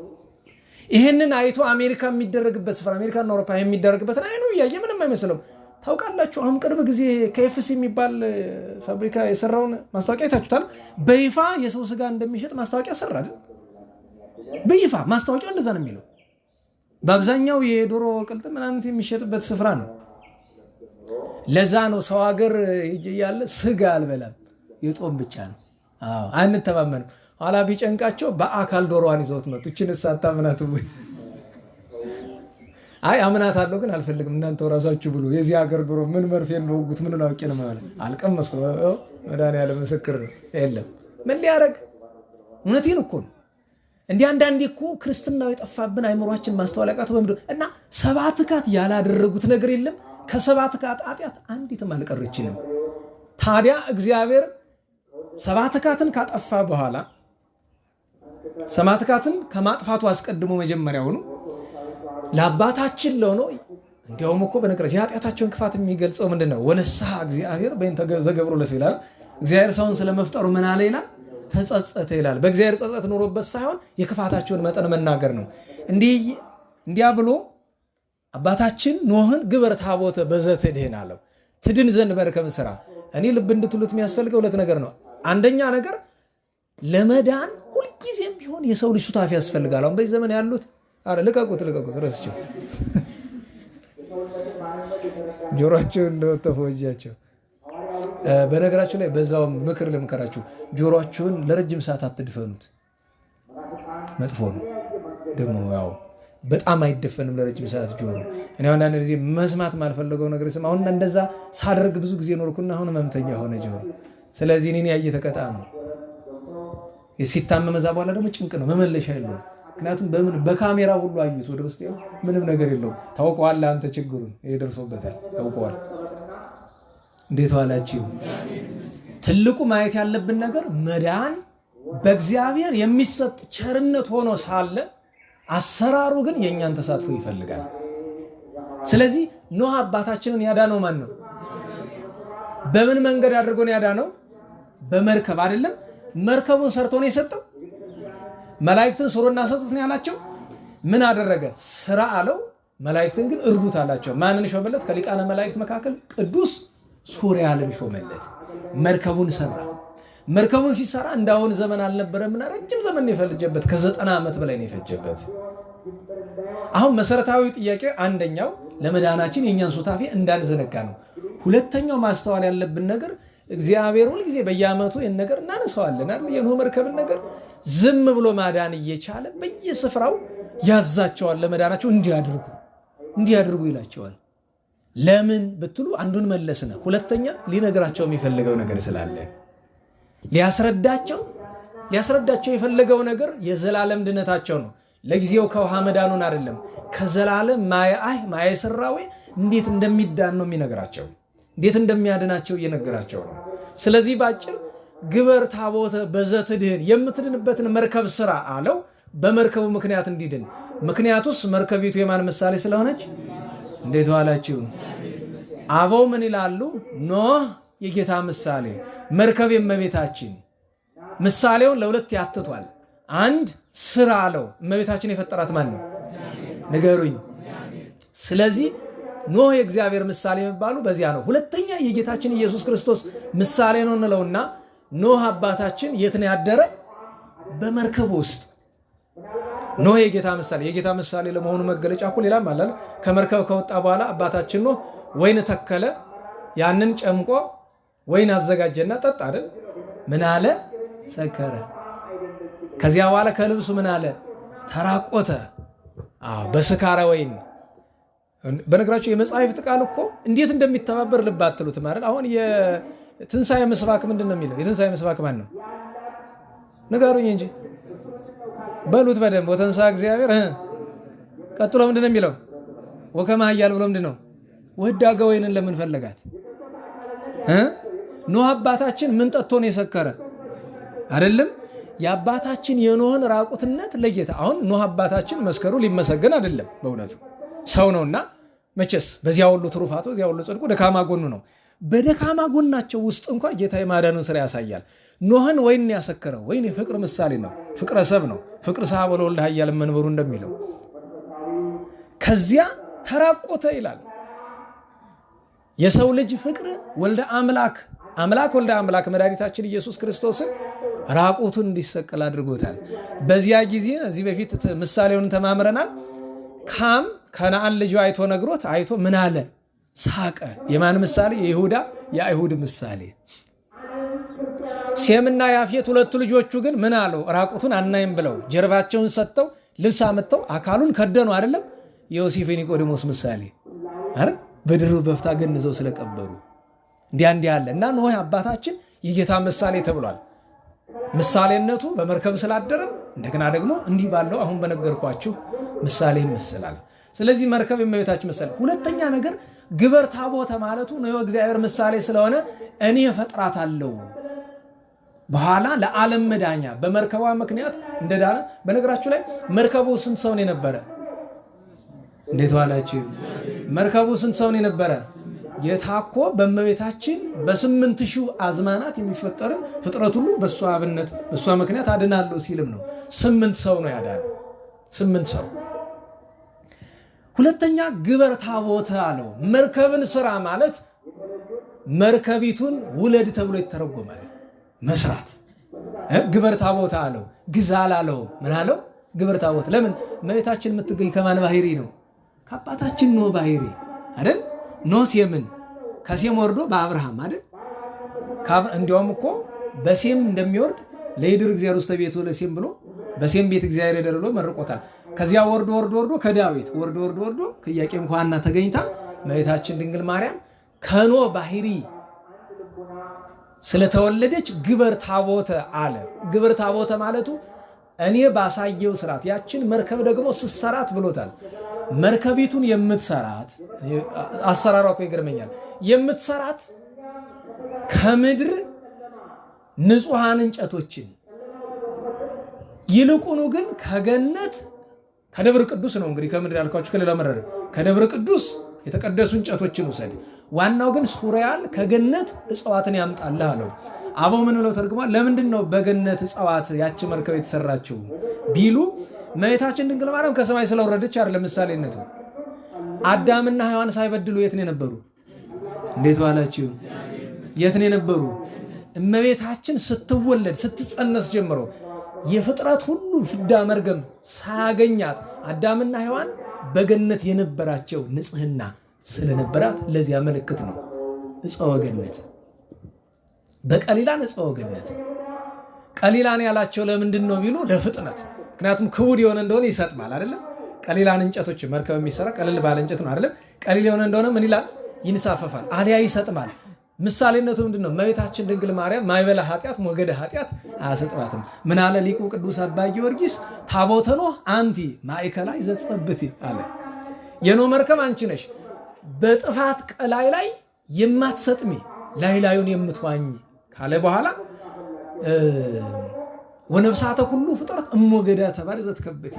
S3: ይህንን አይቶ አሜሪካ የሚደረግበት ስፍራ አሜሪካና አውሮፓ የሚደረግበትን አይኑ እያየ ምንም አይመስለው። ታውቃላችሁ። አሁን ቅርብ ጊዜ KFC የሚባል ፋብሪካ የሰራውን ማስታወቂያ አይታችሁታል። በይፋ የሰው ስጋ እንደሚሸጥ ማስታወቂያ ሰራ አይደል? በይፋ ማስታወቂያው እንደዛ ነው የሚለው። በአብዛኛው የዶሮ ቅልጥ ምናምን የሚሸጥበት ስፍራ ነው። ለዛ ነው ሰው ሀገር ያለ ስጋ አልበላም የጦም ብቻ ነው። አዎ አንተማመንም። ኋላ ቢጨንቃቸው በአካል ዶሮዋን ይዘውት መጡ። እችን ሳታምናት ወይ አይ አምናት አለው ግን አልፈልግም እናንተ ራሳችሁ ብሎ የዚህ ሀገር ዶሮ ምን መርፌ እንደወጉት ምን አውቄ ነው ማለት አልቀመስኩ። መድኃኒዓለም ምስክር ነው። የለም ምን ሊያደርግ እውነቴን እኮ ነው። እንዲህ አንዳንዴ እኮ ክርስትናው የጠፋብን አይምሯችን ማስተዋል ያቃተው እና ሰባት ካት ያላደረጉት ነገር የለም። ከሰባት ካት ኃጢአት አንዲትም አልቀረችንም። ታዲያ እግዚአብሔር ሰባት ካትን ካጠፋ በኋላ ሰባት ካትን ከማጥፋቱ አስቀድሞ መጀመሪያውኑ ለአባታችን ለሆነው እንዲያውም እኮ በነገራችን የኃጢአታቸውን ክፋት የሚገልጸው ምንድነው? ወነስሐ እግዚአብሔር በእንተ ዘገብሮ ለሰው ይላል። እግዚአብሔር ሰውን ስለመፍጠሩ ምን አለ ይላል? ተጸጸተ ይላል። በእግዚአብሔር ጸጸት ኖሮበት ሳይሆን የክፋታቸውን መጠን መናገር ነው። እንዲያ ብሎ አባታችን ኖህን ግበር ታቦተ በዘትድህን አለው። ትድን ዘንድ መርከብ ስራ። እኔ ልብ እንድትሉት የሚያስፈልገው ሁለት ነገር ነው። አንደኛ ነገር ለመዳን ሁልጊዜም ቢሆን የሰው ልጅ ሱታፊ ያስፈልጋል። አሁን በዚህ ዘመን ያሉት ልቀቁት ረስቸው ጆሮአቸውን እንደወጠፉ እጃቸው። በነገራችሁ ላይ በዛውም ምክር ልምከራችሁ፣ ጆሮአችሁን ለረጅም ሰዓት አትድፈኑት። መጥፎ ነው ደግሞ ያው በጣም አይደፈንም ለረጅም ሰዓት ጆሮ። እኔ አንዳንድ ጊዜ መስማት ማልፈለገው ነገር ስም አሁን እንደዛ ሳደርግ ብዙ ጊዜ ኖርኩና አሁን መምተኛ ሆነ ጆሮ። ስለዚህ እኔ ያየ ተቀጣ ነው ሲታመም እዛ በኋላ ደግሞ ጭንቅ ነው፣ መመለሻ የለውም። ምክንያቱም በካሜራ ሁሉ አዩት ወደ ውስጥ ምንም ነገር የለውም። ታውቀዋለህ አንተ ችግሩን ይደርሶበታል ታውቀዋለህ። እንዴት ዋላችሁ? ትልቁ ማየት ያለብን ነገር መዳን በእግዚአብሔር የሚሰጥ ቸርነት ሆኖ ሳለ አሰራሩ ግን የእኛን ተሳትፎ ይፈልጋል። ስለዚህ ኖህ አባታችንን ያዳነው ማን ነው? በምን መንገድ አድርጎ ነው ያዳነው? በመርከብ አይደለም። መርከቡን ሰርቶ ነው የሰጠው። መላእክትን ስሩና ሰጡት ነው ያላቸው። ምን አደረገ? ስራ አለው። መላእክትን ግን እርዱት አላቸው። ማንን ሾመለት? ከሊቃነ መላእክት መካከል ቅዱስ ሱሪያልን ሾመለት። መርከቡን ሰራ። መርከቡን ሲሰራ እንዳሁን ዘመን አልነበረምና ረጅም ዘመን የፈጀበት ከ90 ዓመት በላይ ነው የፈጀበት። አሁን መሰረታዊ ጥያቄ አንደኛው ለመዳናችን የኛን ሱታፌ እንዳንዘነጋ ነው። ሁለተኛው ማስተዋል ያለብን ነገር እግዚአብሔር ሁል ጊዜ በየዓመቱ ይህን ነገር እናነሳዋለን አይደል? የኖህ መርከብን ነገር ዝም ብሎ ማዳን እየቻለ በየስፍራው ያዛቸዋል። ለመዳናቸው እንዲያድርጉ ይላቸዋል። ለምን ብትሉ አንዱን መለስነ፣ ሁለተኛ ሊነግራቸው የሚፈልገው ነገር ስላለ ሊያስረዳቸው የፈለገው ነገር የዘላለም ድነታቸው ነው። ለጊዜው ከውሃ መዳኑን አይደለም፣ ከዘላለም ማየ ስራዌ እንዴት እንደሚዳን ነው የሚነግራቸው፣ እንዴት እንደሚያድናቸው እየነገራቸው ነው። ስለዚህ ባጭር ግበር ታቦተ በዘትድህን የምትድንበትን መርከብ ስራ አለው። በመርከቡ ምክንያት እንዲድን። ምክንያቱስ መርከቢቱ የማን ምሳሌ ስለሆነች? እንዴት ዋላችሁ? አበው ምን ይላሉ? ኖህ የጌታ ምሳሌ፣ መርከብ የእመቤታችን። ምሳሌውን ለሁለት ያትቷል። አንድ ስራ አለው። እመቤታችን የፈጠራት ማን ነው? ንገሩኝ። ስለዚህ ኖህ የእግዚአብሔር ምሳሌ የሚባሉ በዚያ ነው። ሁለተኛ የጌታችን ኢየሱስ ክርስቶስ ምሳሌ ነው እንለውና ኖህ አባታችን የት ነው ያደረ? በመርከብ ውስጥ። ኖህ የጌታ ምሳሌ ለመሆኑ መገለጫ እኮ ሌላም አለ። ከመርከብ ከወጣ በኋላ አባታችን ኖህ ወይን ተከለ። ያንን ጨምቆ ወይን አዘጋጀና ጠጣ አይደል? ምን አለ? ሰከረ። ከዚያ በኋላ ከልብሱ ምን አለ? ተራቆተ። በስካረ ወይን። በነገራችሁ የመጽሐፍት ቃል እኮ እንዴት እንደሚተባበር ልብ አትሉት ማለት። አሁን የትንሣኤ ምስባክ ምንድን ነው የሚለው? የትንሣኤ ምስባክ ማን ነው? ንገሩኝ እንጂ በሉት በደንብ። ወተንሥአ እግዚአብሔር ቀጥሎ ምንድን ነው የሚለው? ወከመ ኃያል ብሎ ምንድን ነው? ወዳገ ወይንን ለምን ፈለጋት? ኖህ አባታችን ምን ጠጥቶ ነው የሰከረ? አይደለም የአባታችን የኖህን ራቁትነት ለጌታ። አሁን ኖህ አባታችን መስከሩ ሊመሰገን አይደለም፣ በእውነቱ ሰው ነውና መቼስ በዚያ ሁሉ ትሩፋቱ በዚያ ሁሉ ጽድቁ ደካማ ጎኑ ነው። በደካማ ጎናቸው ውስጥ እንኳን ጌታ የማዳኑን ስራ ያሳያል። ኖህን ወይን ያሰከረው ወይን የፍቅር ምሳሌ ነው። ፍቅረ ሰብ ነው። ፍቅር ሰሐ ወለወልደ ኃያል መንበሩ እንደሚለው ከዚያ ተራቆተ ይላል። የሰው ልጅ ፍቅር ወልደ አምላክ ወልደ አምላክ መድኃኒታችን ኢየሱስ ክርስቶስን ራቁቱን እንዲሰቀል አድርጎታል። በዚያ ጊዜ እዚህ በፊት ምሳሌውን ተማምረናል። ካም ከነአን ልጁ አይቶ ነግሮት አይቶ ምን አለ? ሳቀ። የማን ምሳሌ? የይሁዳ የአይሁድ ምሳሌ። ሴምና ያፌት ሁለቱ ልጆቹ ግን ምን አለው? ራቁቱን አናይም ብለው ጀርባቸውን ሰጥተው ልብስ አመጥተው አካሉን ከደኑ። አይደለም? የዮሴፍ ኒቆዲሞስ ምሳሌ አይደል? በድርብ በፍታ ገንዘው ስለቀበሩ እንዲያ አለ እና ኖህ አባታችን የጌታ ምሳሌ ተብሏል። ምሳሌነቱ በመርከብ ስላደረም እንደገና ደግሞ እንዲህ ባለው አሁን በነገርኳችሁ ምሳሌ ይመስላል። ስለዚህ መርከብ የእመቤታችን ምሳሌ። ሁለተኛ ነገር ግበር ታቦተ ማለቱ ነው እግዚአብሔር ምሳሌ ስለሆነ እኔ እፈጥራታለሁ በኋላ ለዓለም መዳኛ በመርከቧ ምክንያት እንደዳነ። በነገራችሁ ላይ መርከቡ ስንት ሰው ነው የነበረ? እንዴት ዋላችሁ? መርከቡ ስንት ሰው ነው የነበረ? ጌታ እኮ በእመቤታችን በ8000 አዝማናት የሚፈጠርን ፍጥረት ሁሉ በእሷ አብነት በእሷ ምክንያት አድናለሁ ሲልም ነው። 8 ሰው ነው ያዳነ። 8 ሰው። ሁለተኛ ግበር ታቦተ አለው። መርከብን ስራ ማለት መርከቢቱን ውለድ ተብሎ ይተረጎማል። መስራት። ግበር ታቦተ አለው። ግዛ አላለው። ምን አለው? ግበር ታቦተ። ለምን? እመቤታችን የምትገኝ ከማን ባህሪ ነው? ከአባታችን ኖህ ባህሪ አይደል? ኖህ ሴምን ከሴም ወርዶ በአብርሃም አይደል? እንዲያውም እኮ በሴም እንደሚወርድ ለይድር እግዚአብሔር ውስተ ቤቱ ለሴም ብሎ በሴም ቤት እግዚአብሔር ይደር ብሎ መርቆታል። ከዚያ ወርዶ ከዳዊት ወርዶ ከኢያቄም ከሐና ተገኝታ እመቤታችን ድንግል ማርያም ከኖህ ባህሪ ስለተወለደች ግበር ታቦተ አለ። ግበር ታቦተ ማለቱ እኔ ባሳየው ስርዓት ያችን መርከብ ደግሞ ስሰራት ብሎታል። መርከቢቱን የምትሰራት አሰራሯ እኮ ይገርመኛል። የምትሰራት ከምድር ንጹሃን እንጨቶችን ይልቁኑ ግን ከገነት ከደብረ ቅዱስ ነው። እንግዲህ ከምድር ያልኳችሁ ከሌላ መረረ ከደብረ ቅዱስ የተቀደሱ እንጨቶችን ውሰድ። ዋናው ግን ሱሪያል ከገነት እጽዋትን ያምጣልህ አለው። አበው ምን ብለው ተርጉሟል? ለምንድን ነው በገነት እጽዋት ያቺ መርከብ የተሰራችው ቢሉ እመቤታችን ድንግል ማርያም ከሰማይ ስለወረደች አይደለም። ምሳሌነቱ አዳምና ሔዋን ሳይበድሉ የት ነው የነበሩ? እንዴት ዋላችሁ? የት ነው የነበሩ? እመቤታችን ስትወለድ ስትጸነስ ጀምሮ የፍጥረት ሁሉ ፍዳ መርገም ሳያገኛት አዳምና ሔዋን በገነት የነበራቸው ንጽህና ስለነበራት ለዚያ ምልክት ነው ዕፀ ገነት። በቀሊላን ዕፀ ገነት ቀሊላን ያላቸው ለምንድን ነው ቢሉ ለፍጥነት። ምክንያቱም ክቡድ የሆነ እንደሆነ ይሰጥማል አይደለም? ቀሊላን እንጨቶች መርከብ የሚሰራ ቀለል ባለ እንጨት ነው አይደለም? ቀሊል የሆነ እንደሆነ ምን ይላል? ይንሳፈፋል፣ አልያ ይሰጥማል። ምሳሌነቱ ምንድነው? እመቤታችን ድንግል ማርያም ማይበላ ኃጢአት ሞገደ ኃጢአት አያሰጥማትም። ምን አለ ሊቁ ቅዱስ አባ ጊዮርጊስ? ታቦተ ኖህ አንቲ ማእከላይ ዘጸብቲ አለ። የኖህ መርከብ አንቺ ነሽ፣ በጥፋት ቀላይ ላይ የማትሰጥሚ ላይ ላዩን የምትዋኝ ካለ በኋላ ወነፍሳተ ሁሉ ፍጥረት እሞገዳ ተባለ ዘትከብቲ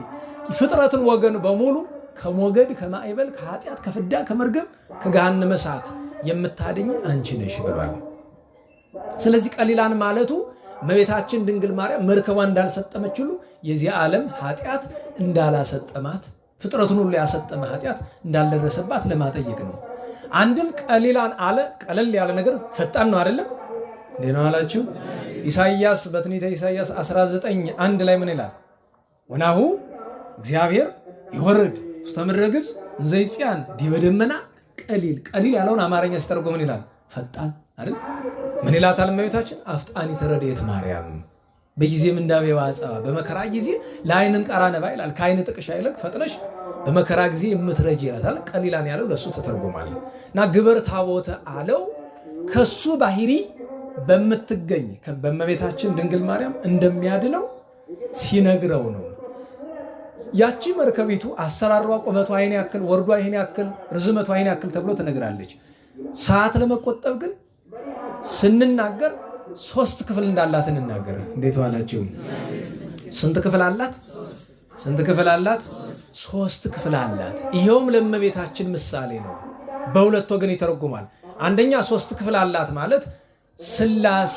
S3: ፍጥረትን ወገን በሙሉ ከሞገድ ከማይበል ከኃጢአት ከፍዳ ከመርገም ከገሃነመ እሳት የምታድኝ አንቺ ነሽ ብሏል። ስለዚህ ቀሊላን ማለቱ እመቤታችን ድንግል ማርያም መርከቧ እንዳልሰጠመች ሁሉ የዚህ ዓለም ኃጢአት እንዳላሰጠማት ፍጥረቱን ሁሉ ያሰጠመ ኃጢአት እንዳልደረሰባት ለማጠየቅ ነው። አንድም ቀሊላን አለ። ቀለል ያለ ነገር ፈጣን ነው አይደለም? እንዴ ነው አላችሁ? ኢሳይያስ በትንቢተ ኢሳይያስ 19:1 ላይ ምን ይላል? ወናሁ እግዚአብሔር ይወርድ ውስተ ምድረ ግብፅ እንዘ ይጽያን ዲበ ደመና ቀሊል። ቀሊል ያለውን አማርኛ ሲተረጎም ምን ይላል? ፈጣን አይደል? ምን ይላታል እመቤታችን? አፍጣኒ ተረድኤት ማርያም በጊዜ ምንዳቤ ዋጸባ በመከራ ጊዜ ለዓይንን ቀራነባ ይላል። ከዓይን ጥቅሻ ይልቅ ፈጥነሽ በመከራ ጊዜ የምትረጂ ይላታል። ቀሊላን ያለው ለሱ ተተርጎማል እና ግበር ታቦተ አለው። ከሱ ባህሪ በምትገኝ በእመቤታችን ድንግል ማርያም እንደሚያድነው ሲነግረው ነው። ያቺ መርከቢቱ አሰራሯ ቁመቷ ይሄን ያክል፣ ወርዷ ይሄን ያክል፣ ርዝመቷ ይሄን ያክል ተብሎ ትነግራለች። ሰዓት ለመቆጠብ ግን ስንናገር 3 ክፍል እንዳላት እንናገር። እንዴት ዋላችሁ? ስንት ክፍል አላት? ስንት ክፍል አላት? 3 ክፍል አላት። ይሄውም ለእመቤታችን ምሳሌ ነው። በሁለት ወገን ይተረጉማል። አንደኛ 3 ክፍል አላት ማለት ሥላሴ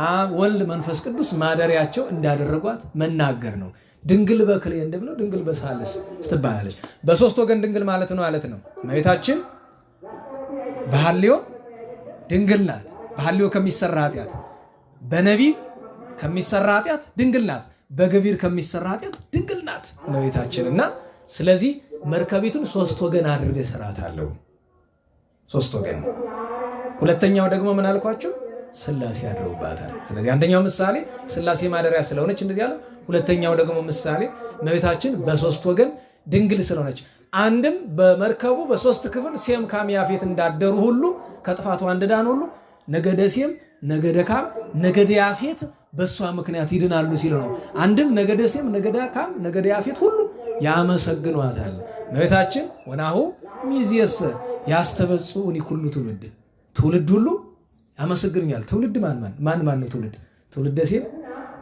S3: አብ ወልድ መንፈስ ቅዱስ ማደሪያቸው እንዳደረጓት መናገር ነው። ድንግል በክልኤ እንደምነው ድንግል በሳልስ ትባላለች። በ3 ወገን ድንግል ማለት ነው። እመቤታችን በሐልዮ ድንግል ናት። በሐልዮ ከሚሰራ ኃጢአት፣ በነቢብ ከሚሰራ ኃጢአት ድንግል ናት። በገቢር ከሚሰራ ኃጢአት ድንግል ናት እመቤታችንና ስለዚህ መርከቢቱን 3 ወገን አድርገህ ስራታለሁ። 3 ወገን። ሁለተኛው ደግሞ ምን አልኳቸው? ሥላሴ ያድረውባታል። ስለዚህ አንደኛው ምሳሌ ሥላሴ ማደሪያ ስለሆነች እንደዚህ ያለው። ሁለተኛው ደግሞ ምሳሌ እመቤታችን በ3 ወገን ድንግል ስለሆነች አንድም በመርከቡ በ3 ክፍል ሴም ካም ያፌት እንዳደሩ ሁሉ ከጥፋቱ አንድዳን ሁሉ ነገደ ሴም፣ ነገደ ካም፣ ነገደ ያፌት በእሷ ምክንያት ይድናሉ ሲል ነው። አንድም ነገደ ሴም፣ ነገደ ካም፣ ነገደ ያፌት ሁሉ ያመሰግኗታል። እመቤታችን ወናሁ ሚዜሰ ያስተበጽኡኒ ኩሉ ትውልድ፣ ትውልድ ሁሉ ያመሰግኑኛል። ትውልድ ማን ነው? ትውልደ ሴም፣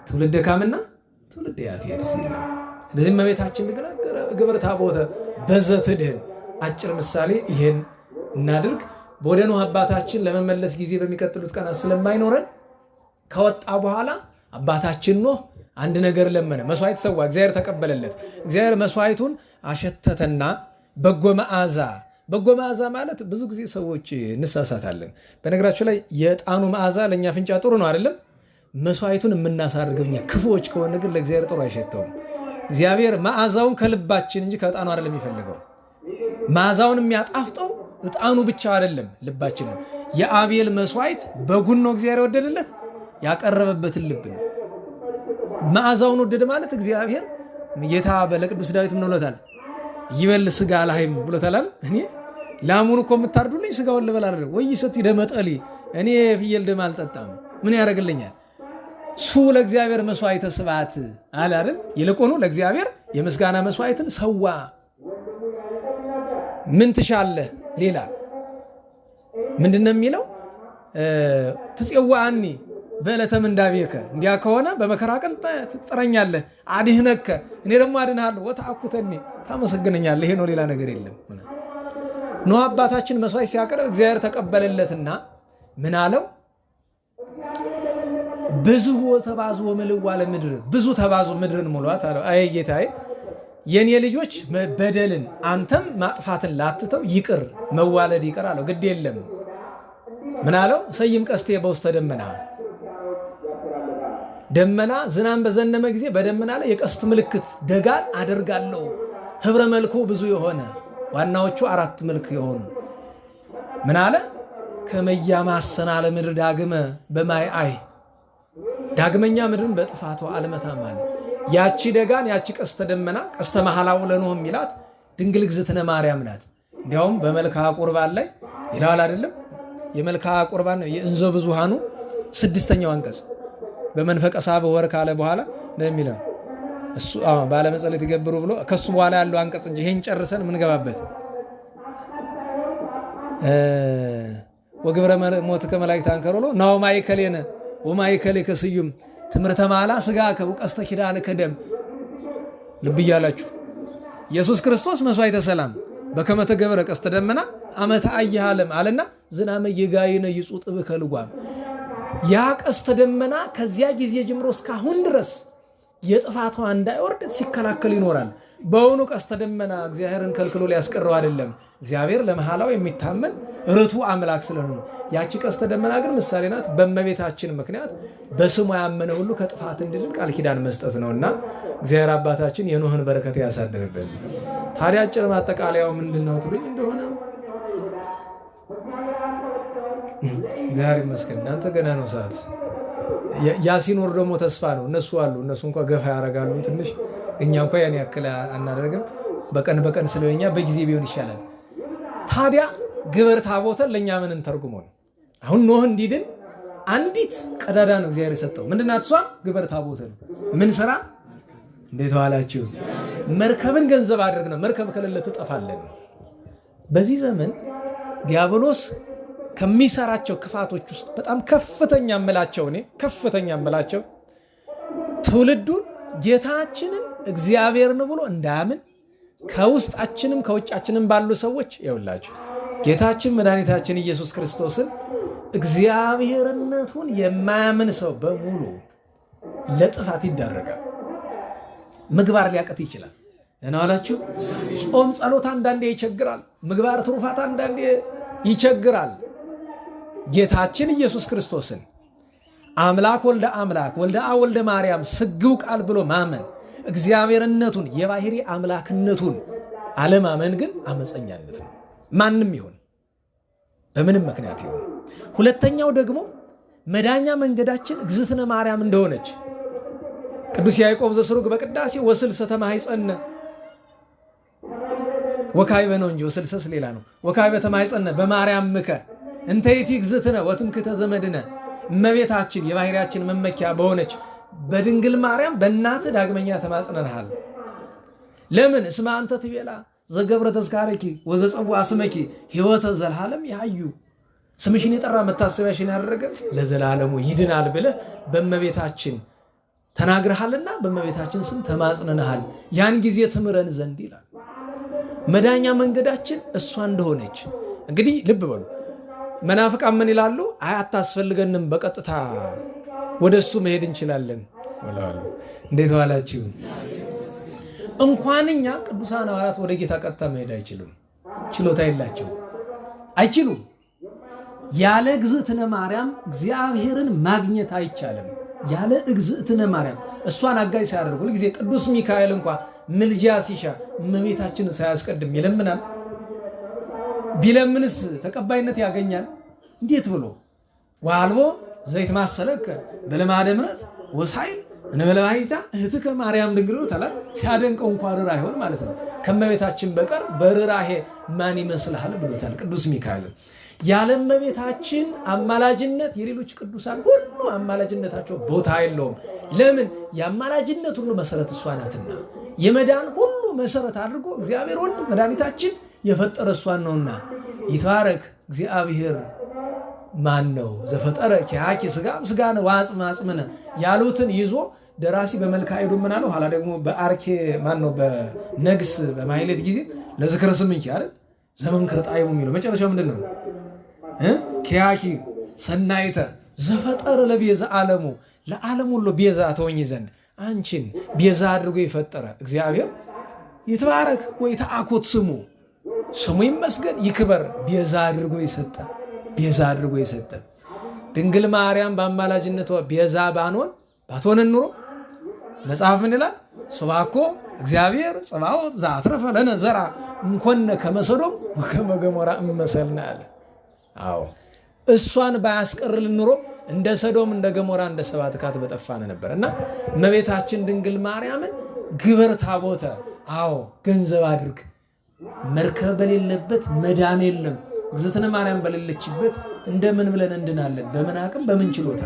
S3: ትውልደ ካምና ትውልደ ያፌት ሲል ነው። ስለዚህ እመቤታችን ግብረ ታቦተ በዘትድህን አጭር ምሳሌ ይሄን እናድርግ። ወደ ኖህ አባታችን ለመመለስ ጊዜ በሚቀጥሉት ቀናት ስለማይኖረን ከወጣ በኋላ አባታችን ኖህ አንድ ነገር ለመነ። መስዋዕት ሰዋ፣ እግዚአብሔር ተቀበለለት። እግዚአብሔር መስዋዕቱን አሸተተና በጎ መዓዛ ማለት ብዙ ጊዜ ሰዎች እንሳሳታለን። በነገራችሁ ላይ የዕጣኑ መዓዛ ለእኛ ፍንጫ ጥሩ ነው አይደለም? መስዋዕቱን የምናሳርገው እኛ ክፉዎች ከሆነ ግን ለእግዚአብሔር ጥሩ አይሸተውም። እግዚአብሔር መዓዛውን ከልባችን እንጂ ከዕጣኑ አይደለም የሚፈልገው። መዓዛውን የሚያጣፍጠው ዕጣኑ ብቻ አይደለም፣ ልባችን ነው። የአቤል መስዋዕት በጉን ነው እግዚአብሔር ወደደለት፣ ያቀረበበትን ልብ ነው። መዓዛውን ወደደ ማለት እግዚአብሔር ጌታ ለቅዱስ ዳዊት ምን ብሎታል? ይበል ስጋ ላይም ብሎታል። እኔ ላሙን እኮ የምታርዱልኝ ስጋውን ልበላ አይደለም ወይ ሰት ደመጠሊ እኔ ፍየል ደም አልጠጣም ምን ያደርግልኛል? ሱ ለእግዚአብሔር መስዋዕተ ስብሐት አለ አይደል? ይልቁኑ ለእግዚአብሔር የምስጋና መስዋዕትን ሰዋ። ምን ትሻለህ? ሌላ ምንድነው የሚለው? ትጼዋአኒ በዕለተ ምንዳቤከ፣ እንዲያ ከሆነ በመከራ ቀን ትጠራኛለህ። አድህነከ፣ እኔ ደግሞ አድንሃለሁ። ወተአኩተኒ፣ ታመሰግነኛለህ። ይሄ ነው፣ ሌላ ነገር የለም። ኖህ አባታችን መስዋዕት ሲያቀርብ እግዚአብሔር ተቀበለለትና ምን አለው? ብዙ ተባዙ ወምልዋ ለምድር፣ ብዙ ተባዙ ምድርን ሙሏት አለው። አይ ጌታዬ፣ የኔ ልጆች በደልን አንተም ማጥፋትን ላትተው ይቅር መዋለድ ይቅር አለው። ግድ የለም ምን አለው? ሰይም ቀስቴ በውስተ ደመና፣ ደመና ዝናብ በዘነመ ጊዜ በደመና ላይ የቀስት ምልክት ደጋን አደርጋለሁ። ህብረ መልኩ ብዙ የሆነ ዋናዎቹ 4 መልክ የሆኑ ምን አለ? ከመያማሰና ለምድር ዳግመ በማይ አይ፣ ዳግመኛ ምድርን በጥፋቷ አልመታም አለ። ያቺ ደጋን ያቺ ቀስተ ደመና ቀስተ መሐላው ለኖህ የሚላት ድንግል እግዝእትነ ማርያም ናት። እንዲያውም በመልክዓ ቁርባን ላይ ይላል አይደለም? የመልክዓ ቁርባን የእንዘ ብዙሃኑ 6ኛው አንቀጽ በመንፈቀ ሳብዕ ወር ካለ በኋላ ነው የሚለው እሱ። ባለመጸለት ይገብሩ ብሎ ከሱ በኋላ ያለው አንቀጽ እንጂ ይሄን ጨርሰን ምንገባበት ወግብረ ሞት ከመላእክት አንከሮ ነው ናው ማይከሌነ ወማይከሌከ ስዩም ትምህርተ ማላ ስጋከ ወቀስተ ኪዳንከ ደም። ልብ እያላችሁ ኢየሱስ ክርስቶስ መስዋዕተ ሰላም በከመ ተገብረ ቀስተ ደመና አመተ አየህ ዓለም አለና ዝናመ የጋይነ ይጹጥ በከልጓም። ያ ቀስተ ደመና ከዚያ ጊዜ ጀምሮ እስካሁን ድረስ የጥፋቷ እንዳይወርድ ሲከላከል ይኖራል። በእውኑ ቀስተ ደመና እግዚአብሔርን ከልክሎ ሊያስቀረው አይደለም። እግዚአብሔር ለመሐላው የሚታመን ርቱ አምላክ ስለሆነ ነው። ያቺ ቀስተ ደመና ግን ምሳሌ ናት። በእመቤታችን ምክንያት በስሙ ያመነ ሁሉ ከጥፋት እንዲድን ቃል ኪዳን መስጠት ነውና እግዚአብሔር አባታችን የኖህን በረከት ያሳድርብን። ታዲያ አጭር ማጠቃለያው ምንድነው ትሉኝ እንደሆነ እግዚአብሔር ይመስገን እናንተ ገና ነው ሰዓት። ያ ሲኖር ደግሞ ተስፋ ነው። እነሱ አሉ፣ እነሱ እንኳን ገፋ ያደርጋሉ ትንሽ፣ እኛ እንኳን ያን ያክል አናደርግም። በቀን ስለኛ በጊዜ ቢሆን ይሻላል። ታዲያ ግብረ ታቦተን ለኛ ምን እንተርጉመው? አሁን ኖህ እንዲድን አንዲት ቀዳዳ ነው እግዚአብሔር የሰጠው። ምንድናት እሷ? ግብረ ታቦተ ነው። ምን ስራ? እንዴት ዋላችሁ? መርከብን ገንዘብ አድርግ ነው። መርከብ ከሌለ ትጠፋለን። በዚህ ዘመን ዲያብሎስ ከሚሰራቸው ክፋቶች ውስጥ በጣም ከፍተኛ የምላቸው ትውልዱን ጌታችንን እግዚአብሔር ነው ብሎ እንዳያምን ከውስጣችንም ከውጫችንም ባሉ ሰዎች ይውላችሁ ጌታችን መድኃኒታችን ኢየሱስ ክርስቶስን እግዚአብሔርነቱን የማያምን ሰው በሙሉ ለጥፋት ይዳረጋል። ምግባር ሊያቀት ይችላል። እናላችሁ ጾም ጸሎት አንዳንዴ ይቸግራል። ምግባር ትሩፋት አንዳንዴ ይቸግራል። ጌታችን ኢየሱስ ክርስቶስን አምላክ ወልደ አምላክ ወልደ አብ ወልደ ማርያም ስግው ቃል ብሎ ማመን፣ እግዚአብሔርነቱን የባህሪ አምላክነቱን አለማመን ግን አመፀኛነት ነው። ማንም ይሁን በምንም ምክንያት ይሁን። ሁለተኛው ደግሞ መዳኛ መንገዳችን እግዝእትነ ማርያም እንደሆነች ቅዱስ ያዕቆብ ዘስሩግ በቅዳሴ ወስልሰተ ማኅፀነ ወካዕበ ነው እንጂ ወስልሰስ ሌላ ነው። ወካዕበ ተማኅፀነ በማርያም ምከ እንተ ይእቲ እግዝእትነ ወትምክሕተ ዘመድነ እመቤታችን የባህሪያችን መመኪያ በሆነች በድንግል ማርያም በእናትህ ዳግመኛ ተማጽነንሃል። ለምን? እስመ አንተ ትቤላ ዘገብረ ተዝካረኪ ወዘጸውዐ ስመኪ ሕይወተ ዘላለም ያዩ ስምሽን የጠራ መታሰቢያሽን ያደረገ ለዘላለሙ ይድናል ብለህ በእመቤታችን ተናግረሃልና በእመቤታችን ስም ተማጽነንሃል። ያን ጊዜ ትምረን ዘንድ ይላል። መዳኛ መንገዳችን እሷ እንደሆነች እንግዲህ ልብ በሉ። መናፍቃን ምን ይላሉ? አይ አታስፈልገንም፣ በቀጥታ ወደ እሱ መሄድ እንችላለን ብለዋል። እንዴት ዋላችሁ? እንኳን እኛ ቅዱሳን ሐዋርያት ወደ ጌታ ቀጥታ መሄድ አይችሉም። ችሎታ የላቸው፣ አይችሉም። ያለ እግዝእትነ ማርያም እግዚአብሔርን ማግኘት አይቻልም። ያለ እግዝእትነ ማርያም እሷን አጋዥ ሲያደርጉ ሁልጊዜ ቅዱስ ሚካኤል እንኳ ምልጃ ሲሻ እመቤታችንን ሳያስቀድም ይለምናል። ቢለምንስ ተቀባይነት ያገኛል? እንዴት ብሎ ወአልቦ ዘይት ማሰለከ በልማደ ምሕረት ወሳይል እንበለ ባሕቲታ እህትከ ማርያም ድንግል ተላል ሲያደንቀው እንኳ ርኅራኄ አይሆን ማለት ነው። ከእመቤታችን በቀር በርኅራኄ ማን ይመስልሃል ብሎታል ቅዱስ ሚካኤል። ያለ እመቤታችን አማላጅነት የሌሎች ቅዱሳን ሁሉ አማላጅነታቸው ቦታ የለውም። ለምን? የአማላጅነት ሁሉ መሰረት እሷ ናትና፣ የመዳን ሁሉ መሰረት አድርጎ እግዚአብሔር ወልድ መድኃኒታችን የፈጠረ እሷን ነውና። ይትባረክ እግዚአብሔር ማን ነው ዘፈጠረ ኪያኪ ስጋነ ወአጽመ አጽምነ ያሉትን ይዞ ደራሲ በመልክዐ እዱ ምን አለው? ኋላ ደግሞ በአርኬ ማን ነው በነግስ በማሕሌት ጊዜ ለዝክረ ስምንኪ አይደል ዘመንክር ጣዕሙ የሚለው መጨረሻው ምንድን ነው? ኪያኪ ሰናይተ ዘፈጠረ ለቤዛ ዓለሙ ለዓለም ሁሉ ቤዛ ተወኝ ዘንድ አንቺን ቤዛ አድርጎ የፈጠረ እግዚአብሔር ይትባረክ ወይ ተአኮት ስሙ ይመስገን ይክበር። ቤዛ አድርጎ የሰጠ ድንግል ማርያም በአማላጅነቷ ቤዛ ባትሆን ኑሮ መጽሐፍ ምን ይላል? ሱባኮ እግዚአብሔር ጽባዖት ዘአትረፈ ለነ ዘርአ እምኮነ ከመ ሰዶም ወከመ ገሞራ እመሰልነ አለ። አዎ እሷን ባያስቀርልን ኑሮ እንደ ሰዶም እንደ ገሞራ እንደ ሰባት ካት በጠፋን ነበር። እና እመቤታችን ድንግል ማርያምን ግበር ታቦተ ገንዘብ አድርግ። መርከብ በሌለበት መዳን የለም። እግዝእትነ ማርያም በሌለችበት እንደምን ብለን እንድናለን? በምን አቅም በምን ችሎታ?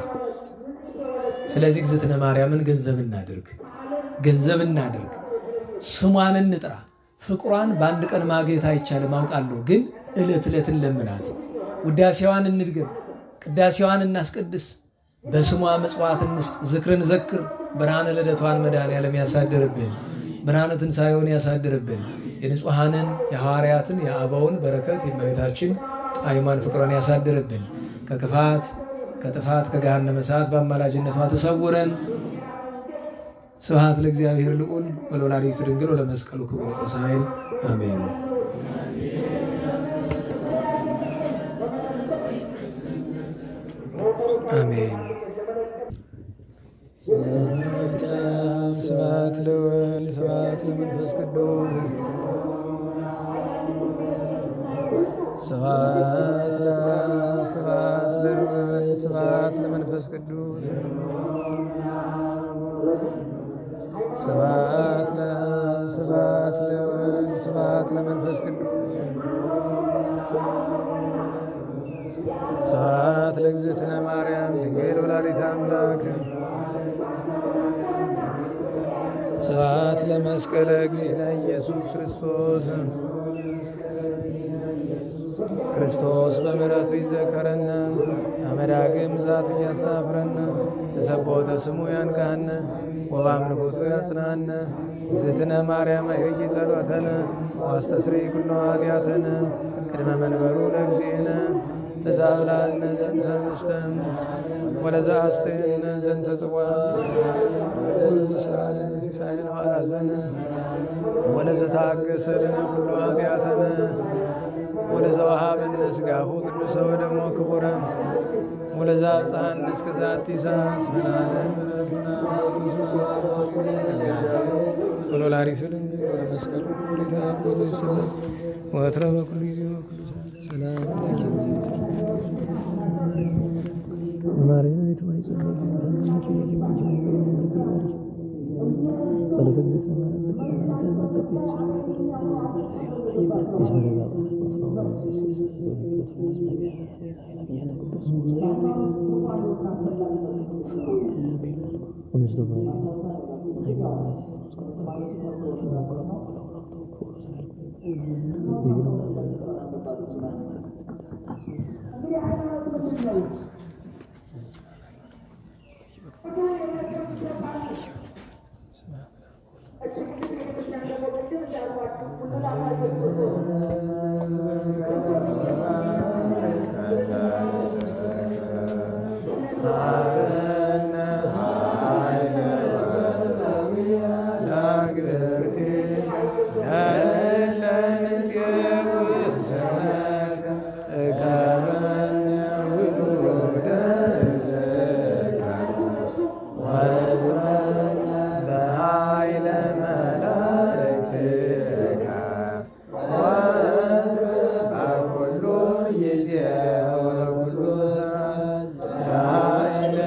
S3: ስለዚህ እግዝእትነ ማርያምን ገንዘብ እናድርግ፣ ስሟን እንጥራ። ፍቅሯን በአንድ ቀን ማግኘት አይቻልም አውቃለሁ፣ ግን ዕለት ዕለት እንለምናት። ውዳሴዋን እንድገም፣ ቅዳሴዋን እናስቀድስ፣ በስሟ ምጽዋት እንስጥ፣ ዝክርን ዘክር። ብርሃነ ልደቷን መድኃኔዓለም ያሳድርብን፣ ብርሃነ ትንሣኤውን ያሳድርብን። የንጹሐንን የሐዋርያትን የአበውን በረከት የእመቤታችን ጣዕሟን ፍቅሯን ያሳድርብን። ከክፋት ከጥፋት ከገሃነመ እሳት በአማላጅነቷ ተሰውረን። ስብሐት ለእግዚአብሔር ልዑል ወለወላዲቱ ድንግል ወለመስቀሉ ክቡር ወፀሳይል አሜን። አሜን። ስብሐት ለወልድ ስብሐት ለመንፈስ ቅዱስ ስብሐት ለወልድ ስብሐት ለመንፈስ ቅዱስ ስብሐት ለወልድ ስብሐት ለመንፈስ ቅዱስ ስብሐት ለእግዝእትነ ማርያም ድንግል ወላዲተ አምላክ ስብሐት ለመስቀለ እግዚእነ ኢየሱስ ክርስቶስ በምሕረቱ ይዘከረነ አመዳግም ምጽአቱ ያሳፍረነ ለሰቦተ ስሙ ያንቃነ ወበአምልኮቱ ያጽናነ እግዝእትነ ማርያም አይርጊ ጸሎተነ ዋስተስሪ ኩሎ ኃጢአተነ ቅድመ መንበሩ ለእግዚእነ ለዛብላነ ዘንተ ምስtem ወለዘአስተየነ ዘንተ ጽዋ ወለዘሰራለነ ሲሳየነ ወአራዘነ ወለዘታገሰ ለነ ኩሎ ኃጢአተነ ወለዘወሃበነ ሥጋሁ ቅዱሰ ወደሞ ክቡረ ወለዘአብጽሐነ እስከ ዛቲ ሰዓት እስመ ለዓለም ምሕረቱና ወለወላዲቱ ድንግል ወለመስቀሉ ክቡር ይትሐበሩ ይስብሐት ወትረ በኩሉ ጊዜ ወኩሉ ሰዓት ሰላም ለኪ ማርያም የተማይጸነ ጸሎተ እግዚእነ ኃይለ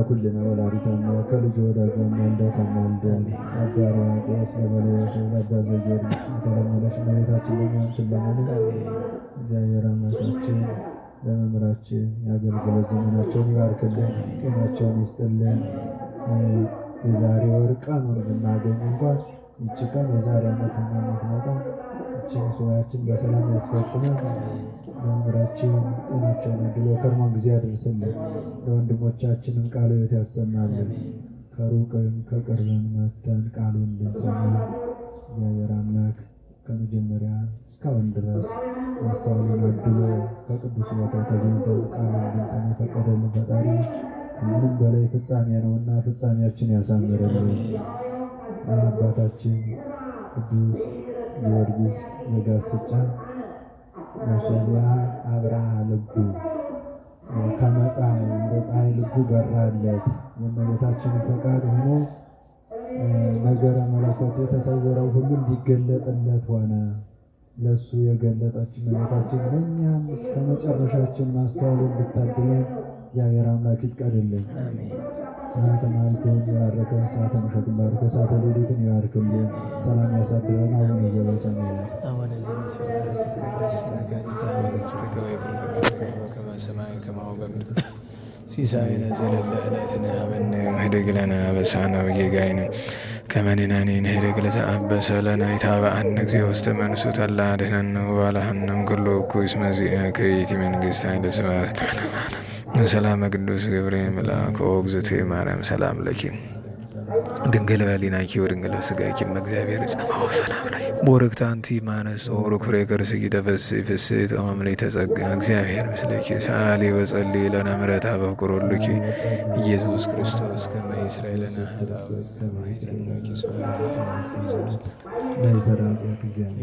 S1: ኩልነ ወላዲተ አምላክ ከልጅ ወዳጇ ማልዳ ተማልደን አባ ሕርያቆስ ለበለዮሴፍ ለአባ ዘጊዮርጊስ የተለመነች እመቤታችን ለእኛም ትለመን። እግዚአብሔር አምላካችን ለመምህራችን የአገልግሎት ዘመናቸውን ይባርክልን፣ ጤናቸውን ይስጥልን። የዛሬ ወር ቀኑን ብናገኝ እንኳን ይቺ ቀን የዛሬ ዓመት ሆና ምትመጣ ይችን ሱባኤያችን በሰላም ያስፈጽመን። መምህራችን ጤናቸውን አድሎ ከርሞን ጊዜ ያደርስልን። ለወንድሞቻችንም ቃለ ሕይወት ያሰማልን። ከሩቅም ከቅርብም መጥተን ቃሉን እንድንሰማ እግዚአብሔር አምላክ ከመጀመሪያ እስካሁን ድረስ ማስተዋሉን አድሎ ከቅዱስ ቦታው ተገኝተን ቃሉን እንድንሰማ የፈቀደልን ፈጣሪ ከምንም በላይ ፍጻሜ ነውና ፍጻሜያችን ያሳምርልን። አባታችን ቅዱስ ጊዮርጊስ ዘጋስጫ መሶቢያ አብርሃ ልቡ ከመፀሐይ እንደ ፀሐይ ልቡ በራለት። የእመቤታችንን ፈቃድ ሆኖ ነገረ መለኮት የተሰወረው ሁሉ እንዲገለጥለት ሆነ። ለእሱ የገለጠች እመቤታችን ለእኛም እስከ መጨረሻችን ማስተዋሉ እንድታድለን እግዚአብሔር አምላክ ይፍቀድልን። ሰዓተ ማልኮን የባረከ ሰዓተ ምሸቱን ባርኮ ሰዓተ ሌሊቱን ይባርክልን። ሰላም ያሳድረን። አቡነ ዘበሰማያት
S2: ሲሳይነ ዘለለ ዕለትነ ሀበነ ኅድግ ለነ አበሳነ ወጌጋየነ ከመ ንሕነኒ ንኅድግ ለዘአበሰ ለነ ኢታብአነ እግዚኦ ውስተ መንሱት አላ አድኅነነ ወባልሐነ እምኩሉ እኩይ እስመ ዚአከ ይእቲ መንግሥት ኃይለ ስብሐት ለዓለመ ዓለም። ሰላመ ቅዱስ ገብርኤል መልአክ እግዝእትየ ማርያም ሰላም ለኪ ድንግል በሊናኪ ወድንግል በሥጋኪ እግዚአብሔር ጸባኦ ሰላም ለኪ ቡርክት አንቲ እምአንስቶ ወፍሬ ከርሥኪ ተፈሥሒ ፍሥሕት ምልዕተ ጸጋ እግዚአብሔር ምስለኪ ሰአሊ ወጸልዪ ለነ ምሕረተ በፍቁር ኩሎኪ ኢየሱስ ክርስቶስ ከመ ይስረይ ለነ ኃጣውእ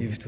S2: ይፍቱ